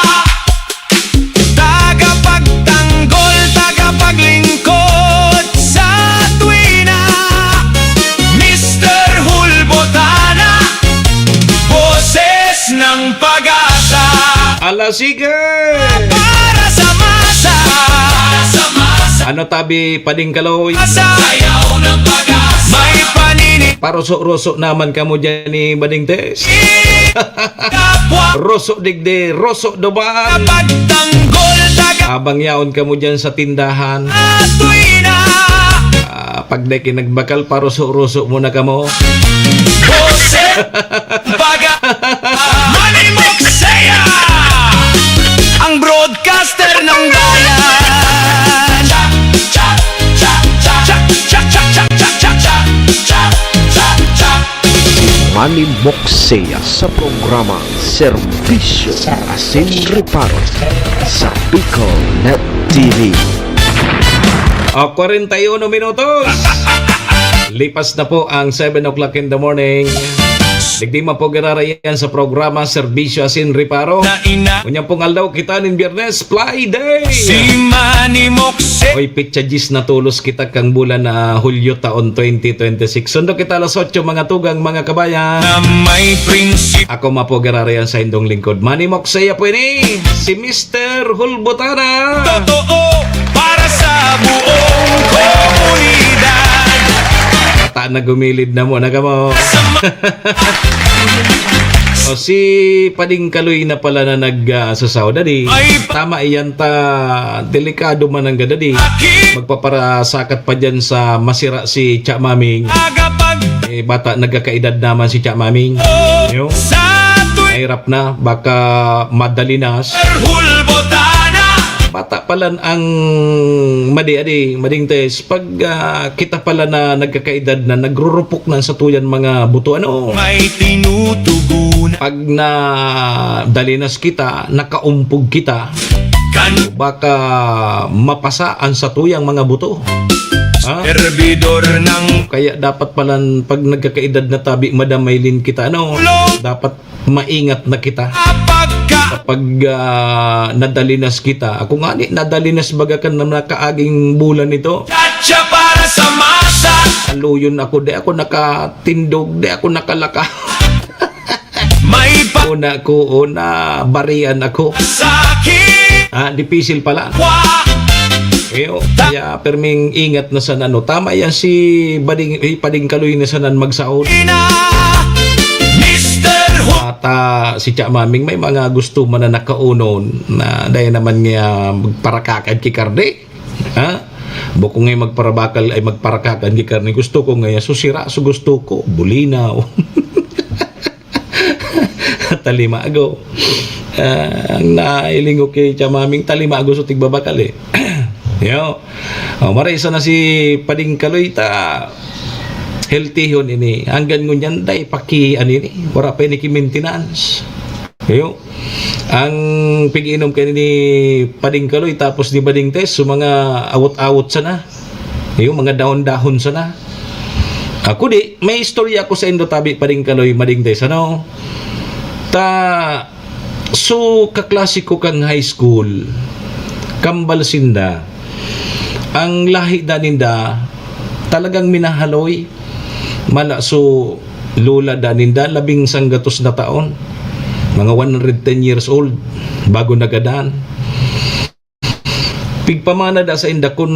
tagapagtanggol, tagapaglingkod sa tuwina. Mr. Hulbotana, boses ng pag-asa. Ala, sige! Para sa masa, Ano tabi pading kaloy? sayaw ng pag-asa, may paninindigan, Paroso-roso naman kamo dyan ni Bading Tes. kapwa, Roso digde, roso doban. tagapagtanggol, Abang yaon kamo dyan sa tindahan. tuwina. Pag deki nagbakal, paroso-roso muna kamo. Bose Baga Manny Moxea, ang broadcaster ng bayan. Cha cha cha cha cha cha cha cha cha cha cha cha cha cha. Manny Moxea sa programa Serbisyo Asin Reparo sa Bicol Net TV. 41 minutos. Lipas na po ang 7 o'clock in the morning. Digdima po gararayan sa programa Serbisyo Asin Reparo. Na ina Kunyang pong aldaw kita nin Biyernes, Fly Day. si Manny Moxea, Oy, pitchagis na tulos kita kang bulan na Hulyo taon 2026. Sundo kita alas 8 mga tugang mga kabayan. na may prinsip, Ako mapogararayan sa indong lingkod. Manny Moxea po ini, si Mr. Hulbotana. totoo para sa buong komunidad. Taan na gumilid na mo, nagamo. O si Pading Kaloy na pala na nagsasaw, dadi. Tama iyan ta, delikado man ang gadadi. Magpaparasakat pa dyan sa masira si Cha Maming. Agapag Bata nagkakaedad naman si Cha Maming. Yo, sa tuwing mahirap na, baka madalinas. Hulbotana, Bata pala ang mading tes. Pag kita pala na nagkakaedad na, nagrurupok na sa tuyan mga buto, ano? may tinutugunan Pag na dalinas kita, nakaumpog kita, kan baka mapasaan sa tuyang mga buto. Ha? servidor ng Kaya dapat pala pag nagkakaedad na tabi, madamaylin kita, ano? Dapat maingat na kita. pagka Kapag nadalinas kita, ako nga ni, nadalinas baga ka na nakaaging bulan nito. Katsa para sa masa, Aluyon ako, di ako nakatindog, di ako nakalaka. may una ko, una barian ako. Sakit Dipisil pala. wa Kaya perming ingat na sa ano. Tama yan si Pading Kaloy na sanan magsaon. na Mr. Hu At si Tia Maming may mga gusto man na nakaunon na dahil naman nga magparakakad kikarde. Bukong ngay magparabakal ay magparakakan kikarde. Gusto ko ngayon susira so gusto ko. Bulinaw. Talimago. Ang nailing ko kay Tia Maming talimago so tigbabakal eh. Yo. Marisa na si Pading Kaloy ta healthy yun ini. Hanggang ngunyan day paki anini. Wala pa ni maintenance. Yo. Ang pigiinom kay ni Pading Kaloy tapos ni Bading Tess so mga awot-awot sana. Yo mga dahon-dahon sana. Ako di may istorya ako sa Indo tabi Pading Kaloy Mading Tess ano. So kaklasiko kang high school. Kambal sinda. Ang lahi daninda talagang minahaloy. Mala so lola daninda 11 na taon. Mga 110 years old bago nagadaan. Pigpamana da sa inda kung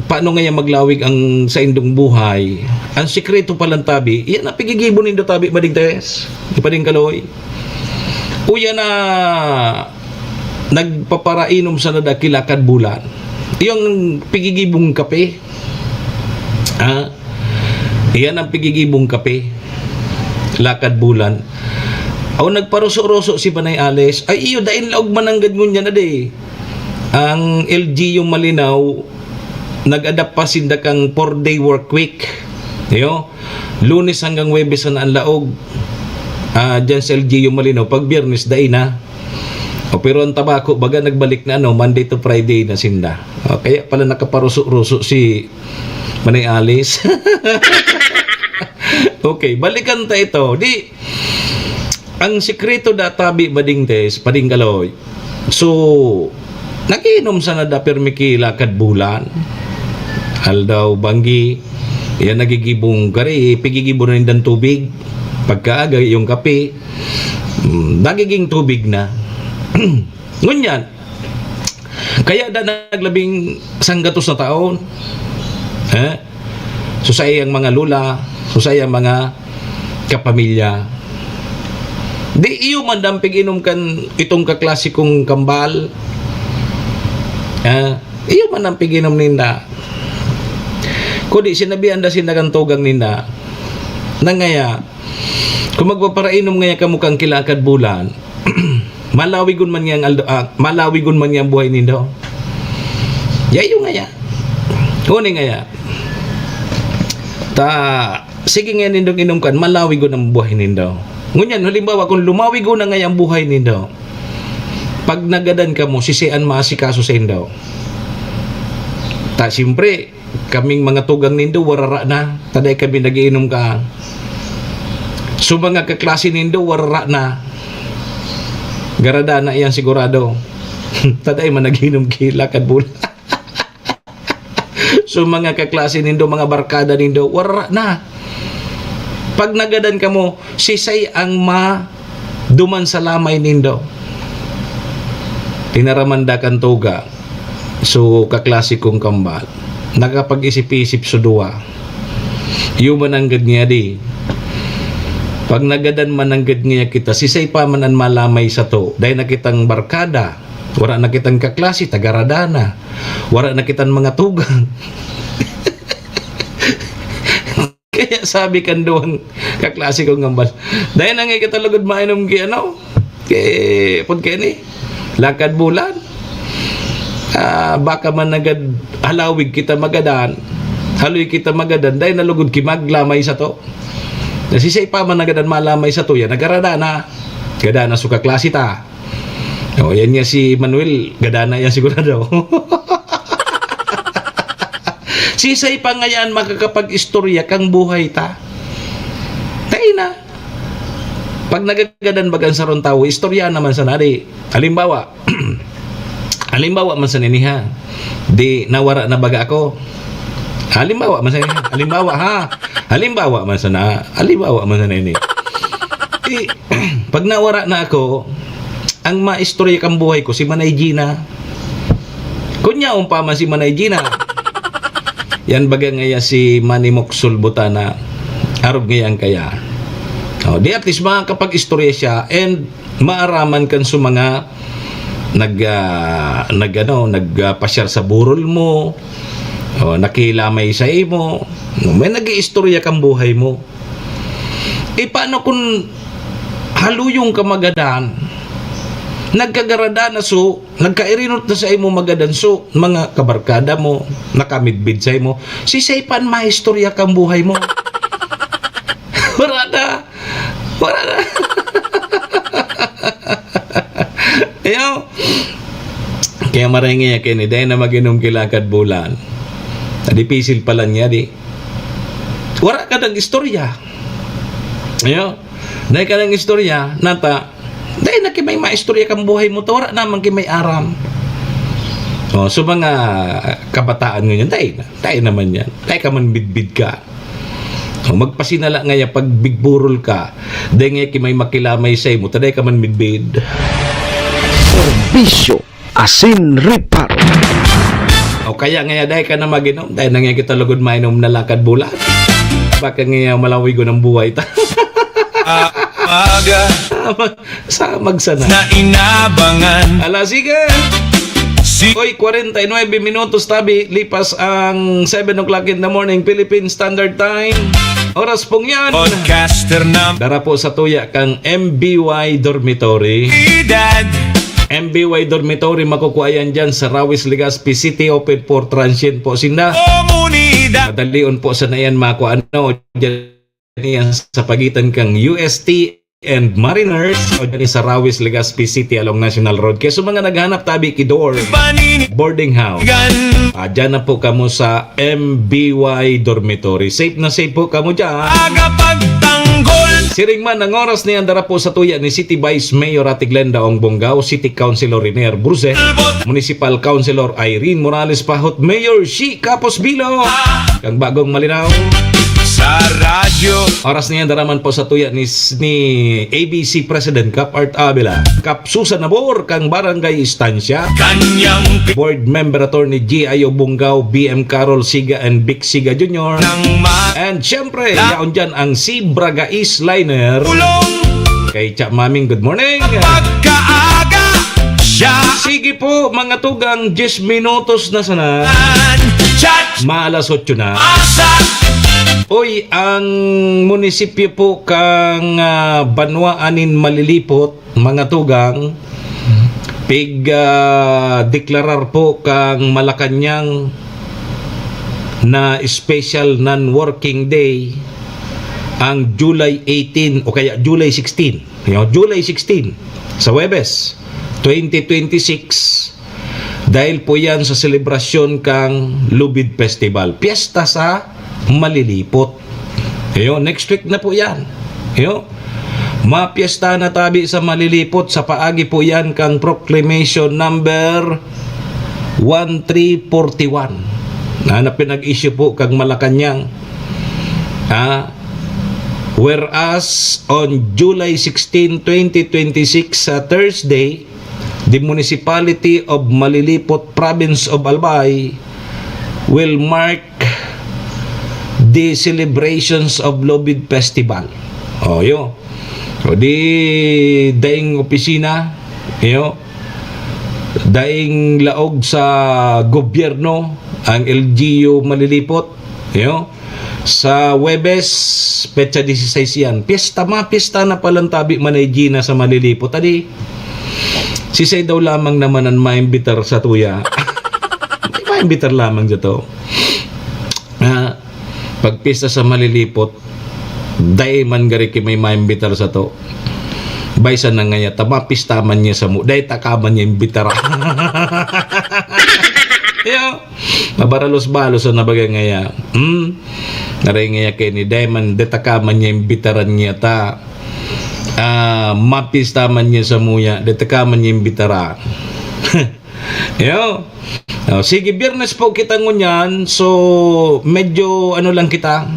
paano nga maglawig ang sa indong buhay. Ang sikreto palang tabi, iyan na pigigibon nindo tabi Bading Tess. Pading Kaloy. Uya na nagpaparainom sa nadakilakad bulan. Yung pigigibong kape. Iyan ang pigigibong kape. Lakad bulan. Aw nagparuso-ruso si Panay Ales. Ay iyo dain laog mananggad ngunya na de. Ang LG yung Malinaw nag-adapt pa sinda kang 4-day work week. Yo. Lunes hanggang Huwebes na ang laog. Diyan sa LG yung Malinaw pag Biyernes dain na. Pero ang tabako baga nagbalik na Monday to Friday na sinda. Kaya pala nakaparuso-ruso si Manay Alice. Okay, balikan ta ito. Ang sikreto da tabi Bading Tess, Pading Kaloy. So, nakiinom sa nada permiki lakad bulan. Aldaw banggi. Yan nagigibong kari, pigigibon rin ng tubig. Pagkaaga yung kape, nagiging tubig na. Ngunyan, kaya da naglabing 100 na taon. Susay ang mga lula, susay ang mga kapamilya. Di iyo man dampig inom kan itong kaklasikong kambal. Iyo man dampig inom ninda. Kudi sinabihan da sinagantugang ninda. Nangaya, kung magpaparainom ngaya ka mukhang kilakad bulan, malawigon man niyang buhay nindo. Yayo nga ya. Kuni nga ya. Sige nga nindong inumkan, malawigon ang buhay nindo. Ngunyan, halimbawa, kung lumawigon na nga ang buhay nindo, pag nagadan ka mo, sisian maasikaso sa indo. Siyempre, kaming mga tugang nindo, warara na. Taday kami nagiinom ka. So mga kaklase nindo, warara na. Garada na iyan sigurado. Taday man nagiinom kilakad bulan. So mga kaklase nindo, mga barkada nindo, warara na. Pag nagadan ka mo, sisay ang duman sa lamay nindo. Tinaramanda kan tuga. So kaklase kong kambal. Nakapag-isip-isip so duwa. Yuman ang niya di. Pag nagadan mananggad niya kita, sisay pa man ang malamay sa to. Dahil nakitang barkada, wala nakitang kaklase, tagaradana, wala nakitang mga tugang. Kaya sabi kan doang kaklase kong ngambal, dahil nangay katalagod mainom kay ni, lakad bulan. Baka man nagad halawig kita magadan, haloy kita magadan, dahil nalugod ki maglamay sa to. Nasisay pa man nagadan malamay sa tuya, nagaradana. Gadana suka klase ta. Yan niya si Manuel, gadana yan sigurado. Sisay pa ngayon makakapag-istorya kang buhay ta. Tayo na. Pag nagagadan bagan sa ron tao, istorya naman sa nari. Halimbawa, halimbawa man sa niniha, di nawara na baga ako. Halimbawa man sa niniha. Halimbawa man sa nini. Pag nawara na ako, ang maistorya kang buhay ko, si Manay Gina. Kunya pa man si Manay Gina. Yan baga ngaya si Manny Moxul Butana. Arog ngayon kaya. Di at least makakapag-istorya siya and maaraman kan sa mga nagpasyar sa burol mo, nakilamay sa imo, may nag-iistorya kang buhay mo. Paano kung haluyong ka magadan, nagkagarada na so, nagkairinot na sa imo magadan so, mga kabarkada mo, nakamidbid sa imo, si Saypan mahistorya kang buhay mo. Wala na. Kaya maringi ya kini dahil na mag-inom kilakad bulan. Dipisil pala niya di. Wala ka ng istorya. Dahil ka ng istorya, nata, dahil na kimay maistorya kang buhay mo, wala naman kimay aram. So mga kabataan ngayon, dahil naman yan. Dahil ka man bidbid ka. Magpasinala nga pag bigburol ka, dahil nga kimay makilamay sa imo, dahil ka man bidbid. Serbisyo asin reparo. Kaya nga dahil ka na mag-inom, dahil na nga kita lugod mainom na lakad bulan. Baka nga malawi ko ng buhay ta. Aga sa magsana na inabangan. Ala, sige. Hoy, 49 minutos tabi, lipas ang 7 o'clock in the morning Philippine Standard Time. Oras pong yan. Podcaster na Dara po sa tuya kang MBY Dormitory. edad. MBY Dormitory makukuha yan dyan sa Rawis, Legazpi City, open for transient po sinda. Komunidad. Madalion po sa nayan makuha dyan yan sa pagitan kang UST and Mariners o dyan sa Rawis, Legazpi City along National Road. Kaya sa mga naghanap tabi kidor boarding house, dyan na po kamo sa MBY Dormitory. Safe na safe po kamo dyan. Aga pagtanggol. Siring man ang oras niyan dara po sa tuya ni City Vice Mayor Atiglenda Ong Bonggao, City Councilor Riner Bruce, Municipal Councilor Irene Morales Pahot, Mayor Shi Capos Bilo, kang bagong malinaw. Sa radyo. Oras niyan daraman po sa tuya ni ABC President Kap Art Abela, Kap Susan Nabor, kang Barangay Estancia, Kanyang Board Member Attorney G.I.O. Bonggao, BM Carol Siga and Vic Siga Jr. ng And syempre, yaon dyan ang si Braga Eastliner. maulong. Kay Cha Maming, good morning. Pagkaaga siya. Sige po, mga tugang 10 minutos na sana. Chat. Maalas 8 na. Asa. Uy, ang munisipyo po kang Banwaanin Malilipot, mga tugang, deklarar po kang Malacanang na special non-working day ang July 18 o kaya July 16. July 16 sa Huwebes 2026 dahil po yan sa selebrasyon kang Lubid Festival. Piyesta sa Malilipot. Next week na po yan. Mapiesta na tabi sa Malilipot sa paagi po yan kang proclamation number 1341 na pinag-issue po kang Malacanang. Whereas on July 16, 2026 sa Thursday, the Municipality of Malilipot, Province of Albay will mark the celebrations of Lubid Festival. Yun. So, daing opisina, daing laog sa gobyerno, ang LGU Malilipot, sa Huwebes, petsa 16 yan. Piyesta na palang tabi Manay Gina sa Malilipot. Adi, sisay daw lamang naman ang maimbitar sa tuya. Maimbitar lamang dito. Pagpista sa Malilipot, day man gari may maimbitar sa to. Baysa na nga tama pista man niya sa mo. Day takaman niya imbitara. Mabaralos-balos na bagay ngaya. Naray ngaya kay ni Diamond, day takaman niya imbitaran niya ta. Mapista man niya sa muya, day takaman niya imbitara. Sige, Biyernes po kita ngunyan. So, medyo lang kita.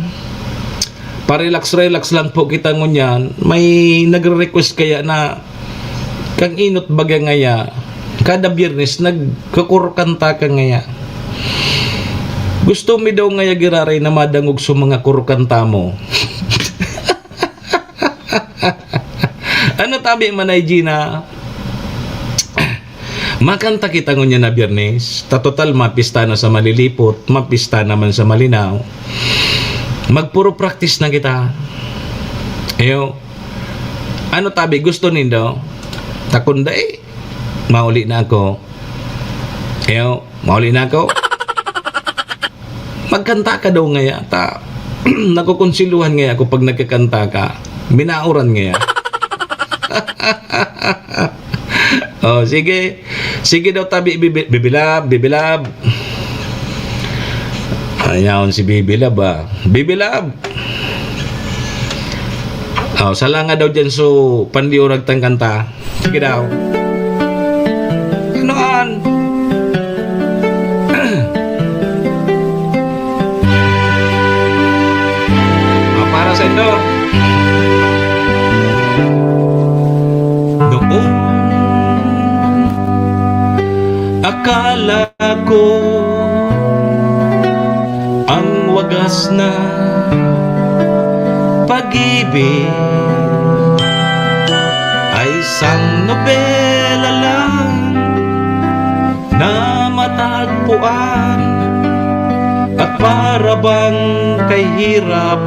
parelax-relax lang po kita ngunyan, may nagre-request kaya na kang inot baga ngaya, kada Biyernes nagkakurkanta ka ngaya. Gusto mi daw ngaya giraray na madangog sa mga kurkanta mo. Ano tabi manay Gina? Makanta kita ngunyan na Biyernes, ta total mapista na sa malilipot, mapista naman sa malinaw. Magpuro practice na kita. Ayo. Ano tabi gusto nindo? Takunda mauli na ako. Ayo, mauli na ako. Magkanta ka daw ngaya ta. Nakukonsiluhan ngaya ako pag nagkakanta ka. Binauran ngaya. Oh, sige. Sige daw tabi bibilab. Ayaw si Bibilab ah. Bibilab. Oh, sala nga daw dyan so pandiurag tang kanta. Sige daw. Anoan? Para sa ito. Noon, akala ko ang wagas na pag-ibig ay isang nobela lang na matagpuan at para bang kay hirap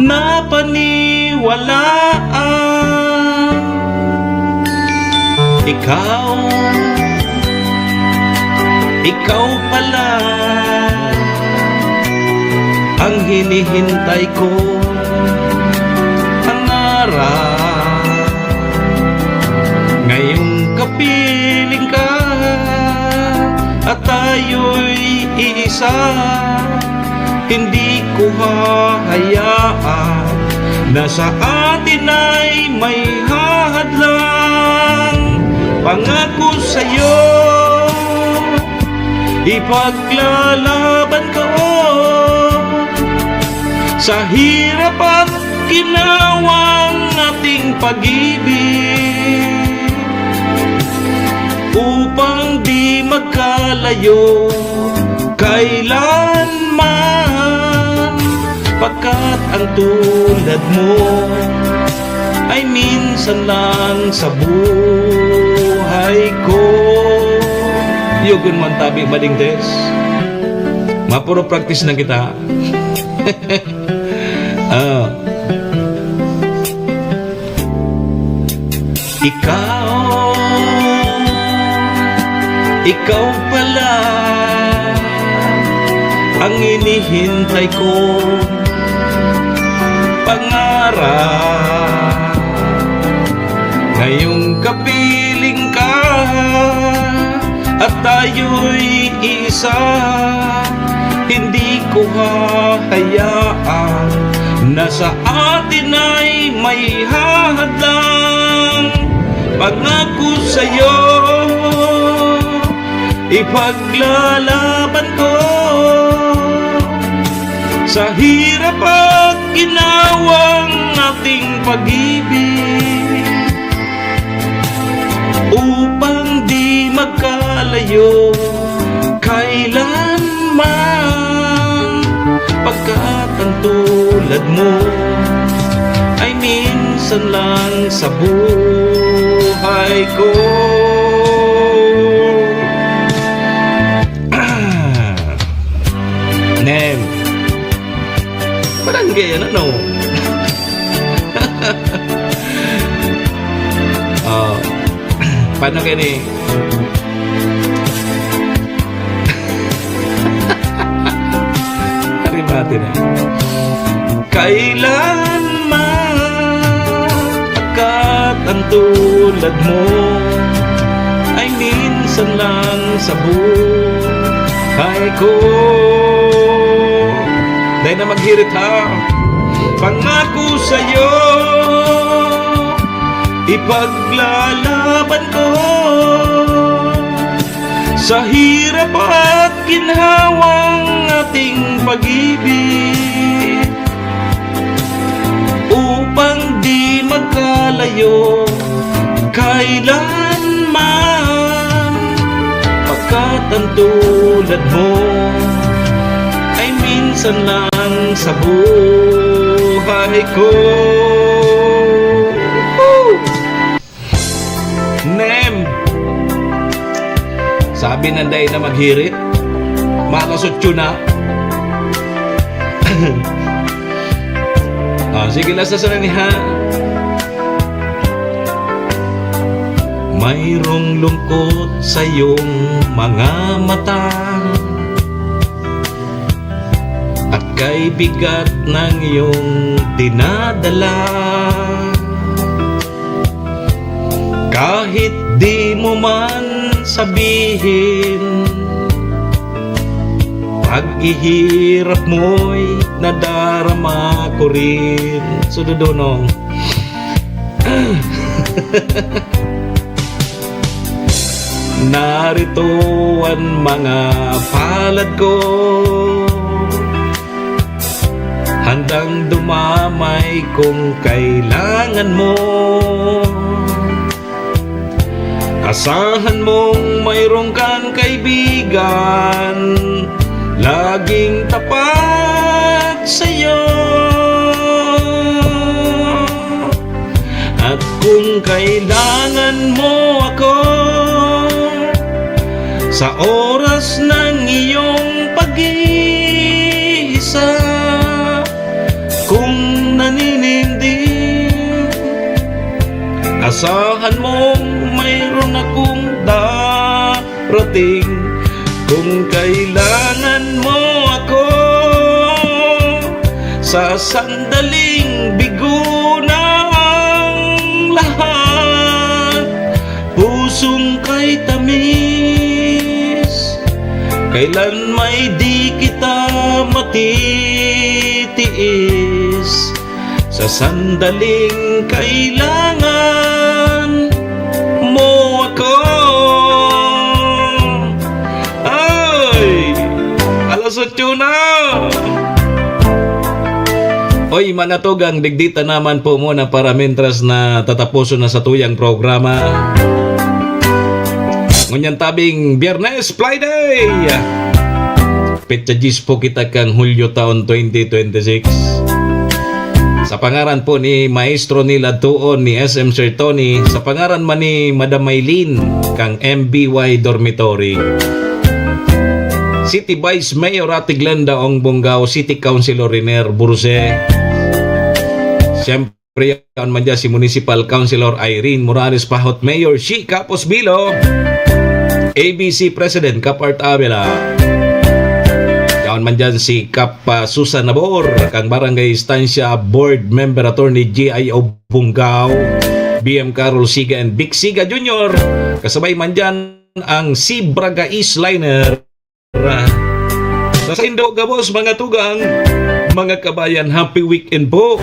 na paniwalaan. Ikaw pala ang hinihintay ko, pangarap. Ngayong kapiling ka at tayo'y iisa, hindi ko hahayaan na sa atin ay may hahadlang. Pangako sa'yo, ipaglalaban ko sa hirap at ginawang ating pag-ibig, upang di magkalayo kailanman, pagkat ang tulad mo ay minsan lang sa buhay ko. Yugun man tabi mading des. Mapuro practice na kita. Ikaw pala ang inihintay ko, pangarap. Ngayong kapiling ka at tayo'y isa, hindi ko hahayaan na sa atin ay may hahadlang. Pangako sa'yo, ipaglalaban ko sa hirap at ginawang ating pag-ibig, upang di magkalayo kailanman, pagkat ang tulad mo ay minsan lang sa buhay ko. Nem, parang ganyan ano? Paano gani? Natin eh. Kailanman pagkat ang tulad mo ay minsan lang sa buhay ko. Dahil na maghirit ha, pangako sa'yo, ipaglalaban ko sa hirap at ginhawang ating pag-ibig, sa'yo kailanman, pagkat ang tulad mo ay minsan lang sa buhay ko. Nem, sabi ng day na maghirit, makasutyo na. Sige lang sa sananiha. Mayroong lungkot sa iyong mga mata, at kay bigat ng iyong dinadala. Kahit di mo man sabihin, pag-ihirap mo'y nadarama ko rin. Sududunong. Narito ang mga palad ko, handang dumamay kung kailangan mo. Asahan mong mayroong kang kaibigan, laging tapat sa'yo. At kung kailangan mo ako sa oras ng iyong pag-iisa, kung naninindig, asahan mong mayroon akong darating. Kung kailangan mo ako sa sandaling bigo na ang lahat, pusong kay tamis, kailan may di kita matitiis. Sa sandaling kailangan mo ako. Alasotyo na! Oy, mga tugang, digdita naman po muna para mentras na tatapuso na sa tuyang programa. Ngunyan tabing Biyernes, Friday! Petsa Gis po kita kang Hulyo taon 2026. Sa pangaran po ni Maestro nila tuon ni SM Sir Tony, sa pangaran man ni Madam Maylin kang MBY Dormitory, City Vice Mayor Ate Glenda Ong Bonggao, City Councilor Riner Burse, siyempre yan man dyan si Municipal Councilor Irene Morales Pahot, Mayor Shi Capos Bilo, ABC President Kap Art Avila, yan man dyan si Kap Susan Nabor, kang Barangay Estancia Board Member Attorney G.I.O. Bonggao, BM Carol Siga and Big Siga Jr. Kasabay man dyan ang si Braga Eastliner. Nasa Indo Gabos, mga tugang, mga kabayan, happy weekend po.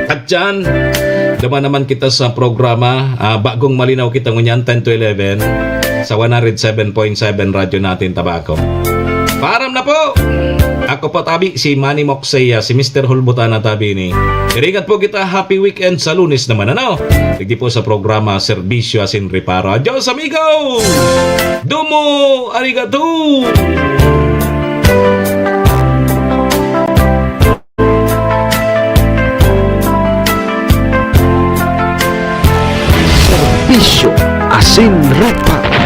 At dyan, dama naman kita sa programa, bagong malinaw kita ngunyan 10 to 11 sa 107.7 radyo natin Tabaco. Param na po! Ako po tabi, si Manny Moxeya, si Mr. Hulbutana tabi ni. Irigat po kita, happy weekend sa Lunes naman, ano? Digdi po sa programa Serbisyo Asin Reparo. Adios amigo! Domo arigato! Serbisyo Asin Reparo.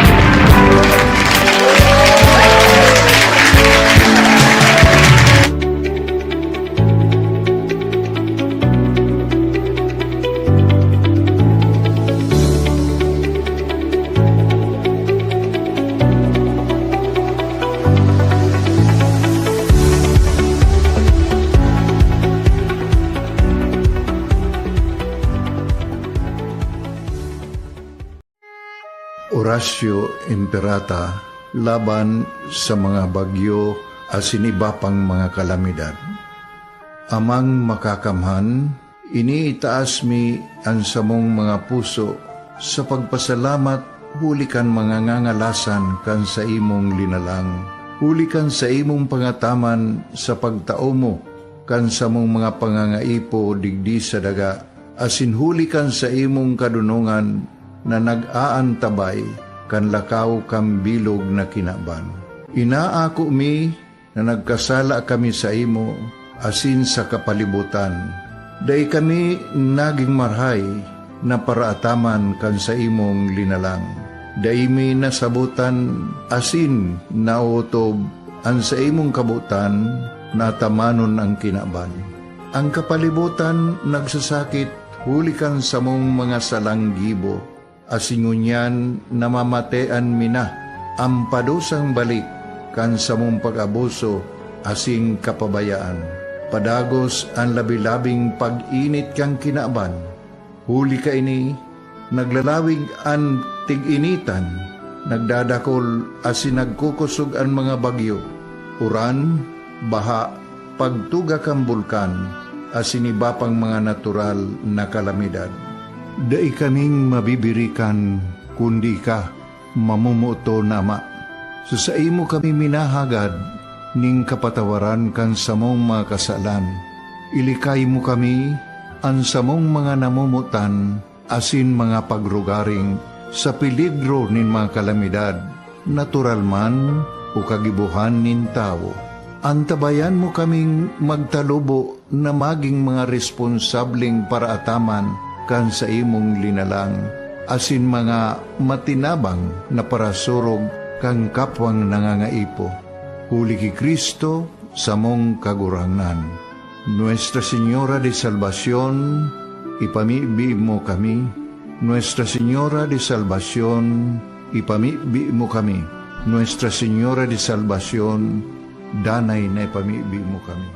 Horacio Imperata laban sa mga bagyo at siniba pang mga kalamidad. Amang makakamhan, iniitaas mi ang samong mga puso sa pagpasalamat, hulikan mga ngangalasan kan sa imong linalang. Hulikan sa imong pangataman sa pagtao mo kan sa mong mga pangangaipo digdi sa daga asin huli kan sa imong kadunungan na nag-aantabay kan lakaw kam bilog na kinaban. Inaako mi na nagkasala kami sa imo asin sa kapalibutan. Day kami naging marhay na paraataman kan sa imong linalang. Day mi nasabutan asin nautob an sa imong kabutan na tamanon ang kinaban. Ang kapalibutan nagsasakit huli kan sa mong mga salanggibo, asingunyan namamatean mina, ang padusang balik kan sa mong pag-abuso, asing kapabayaan. Padagos ang labi-labing pag-init kang kinaban, huli ka ini, naglalawig ang tig-initan, nagdadakol asin nagkukusog ang mga bagyo, uran, baha, pagtuga kang bulkan, asin iba pang mga natural na kalamidad. Dai kaming mabibirikan, kundi ka, mamumuto nama. So sa imo kami minahagad, ning kapatawaran kan sa mong mga kasalan. Ilikay mo kami, ang sa mong mga namumutan, asin mga pagrugaring, sa peligro nin mga kalamidad, natural man o kagibuhan nin tao. Antabayan mo kaming magtalubo na maging mga responsableng paraataman kan sa imong linalang, asin mga matinabang na parasurog kang kapwang nangangaipo. Huli ki Kristo sa mong kagurangan. Nuestra Señora de Salvación, ipamibi mo kami. Nuestra Señora de Salvación, ipamibi mo kami. Nuestra Señora de Salvación, danay na ipamibi mo kami.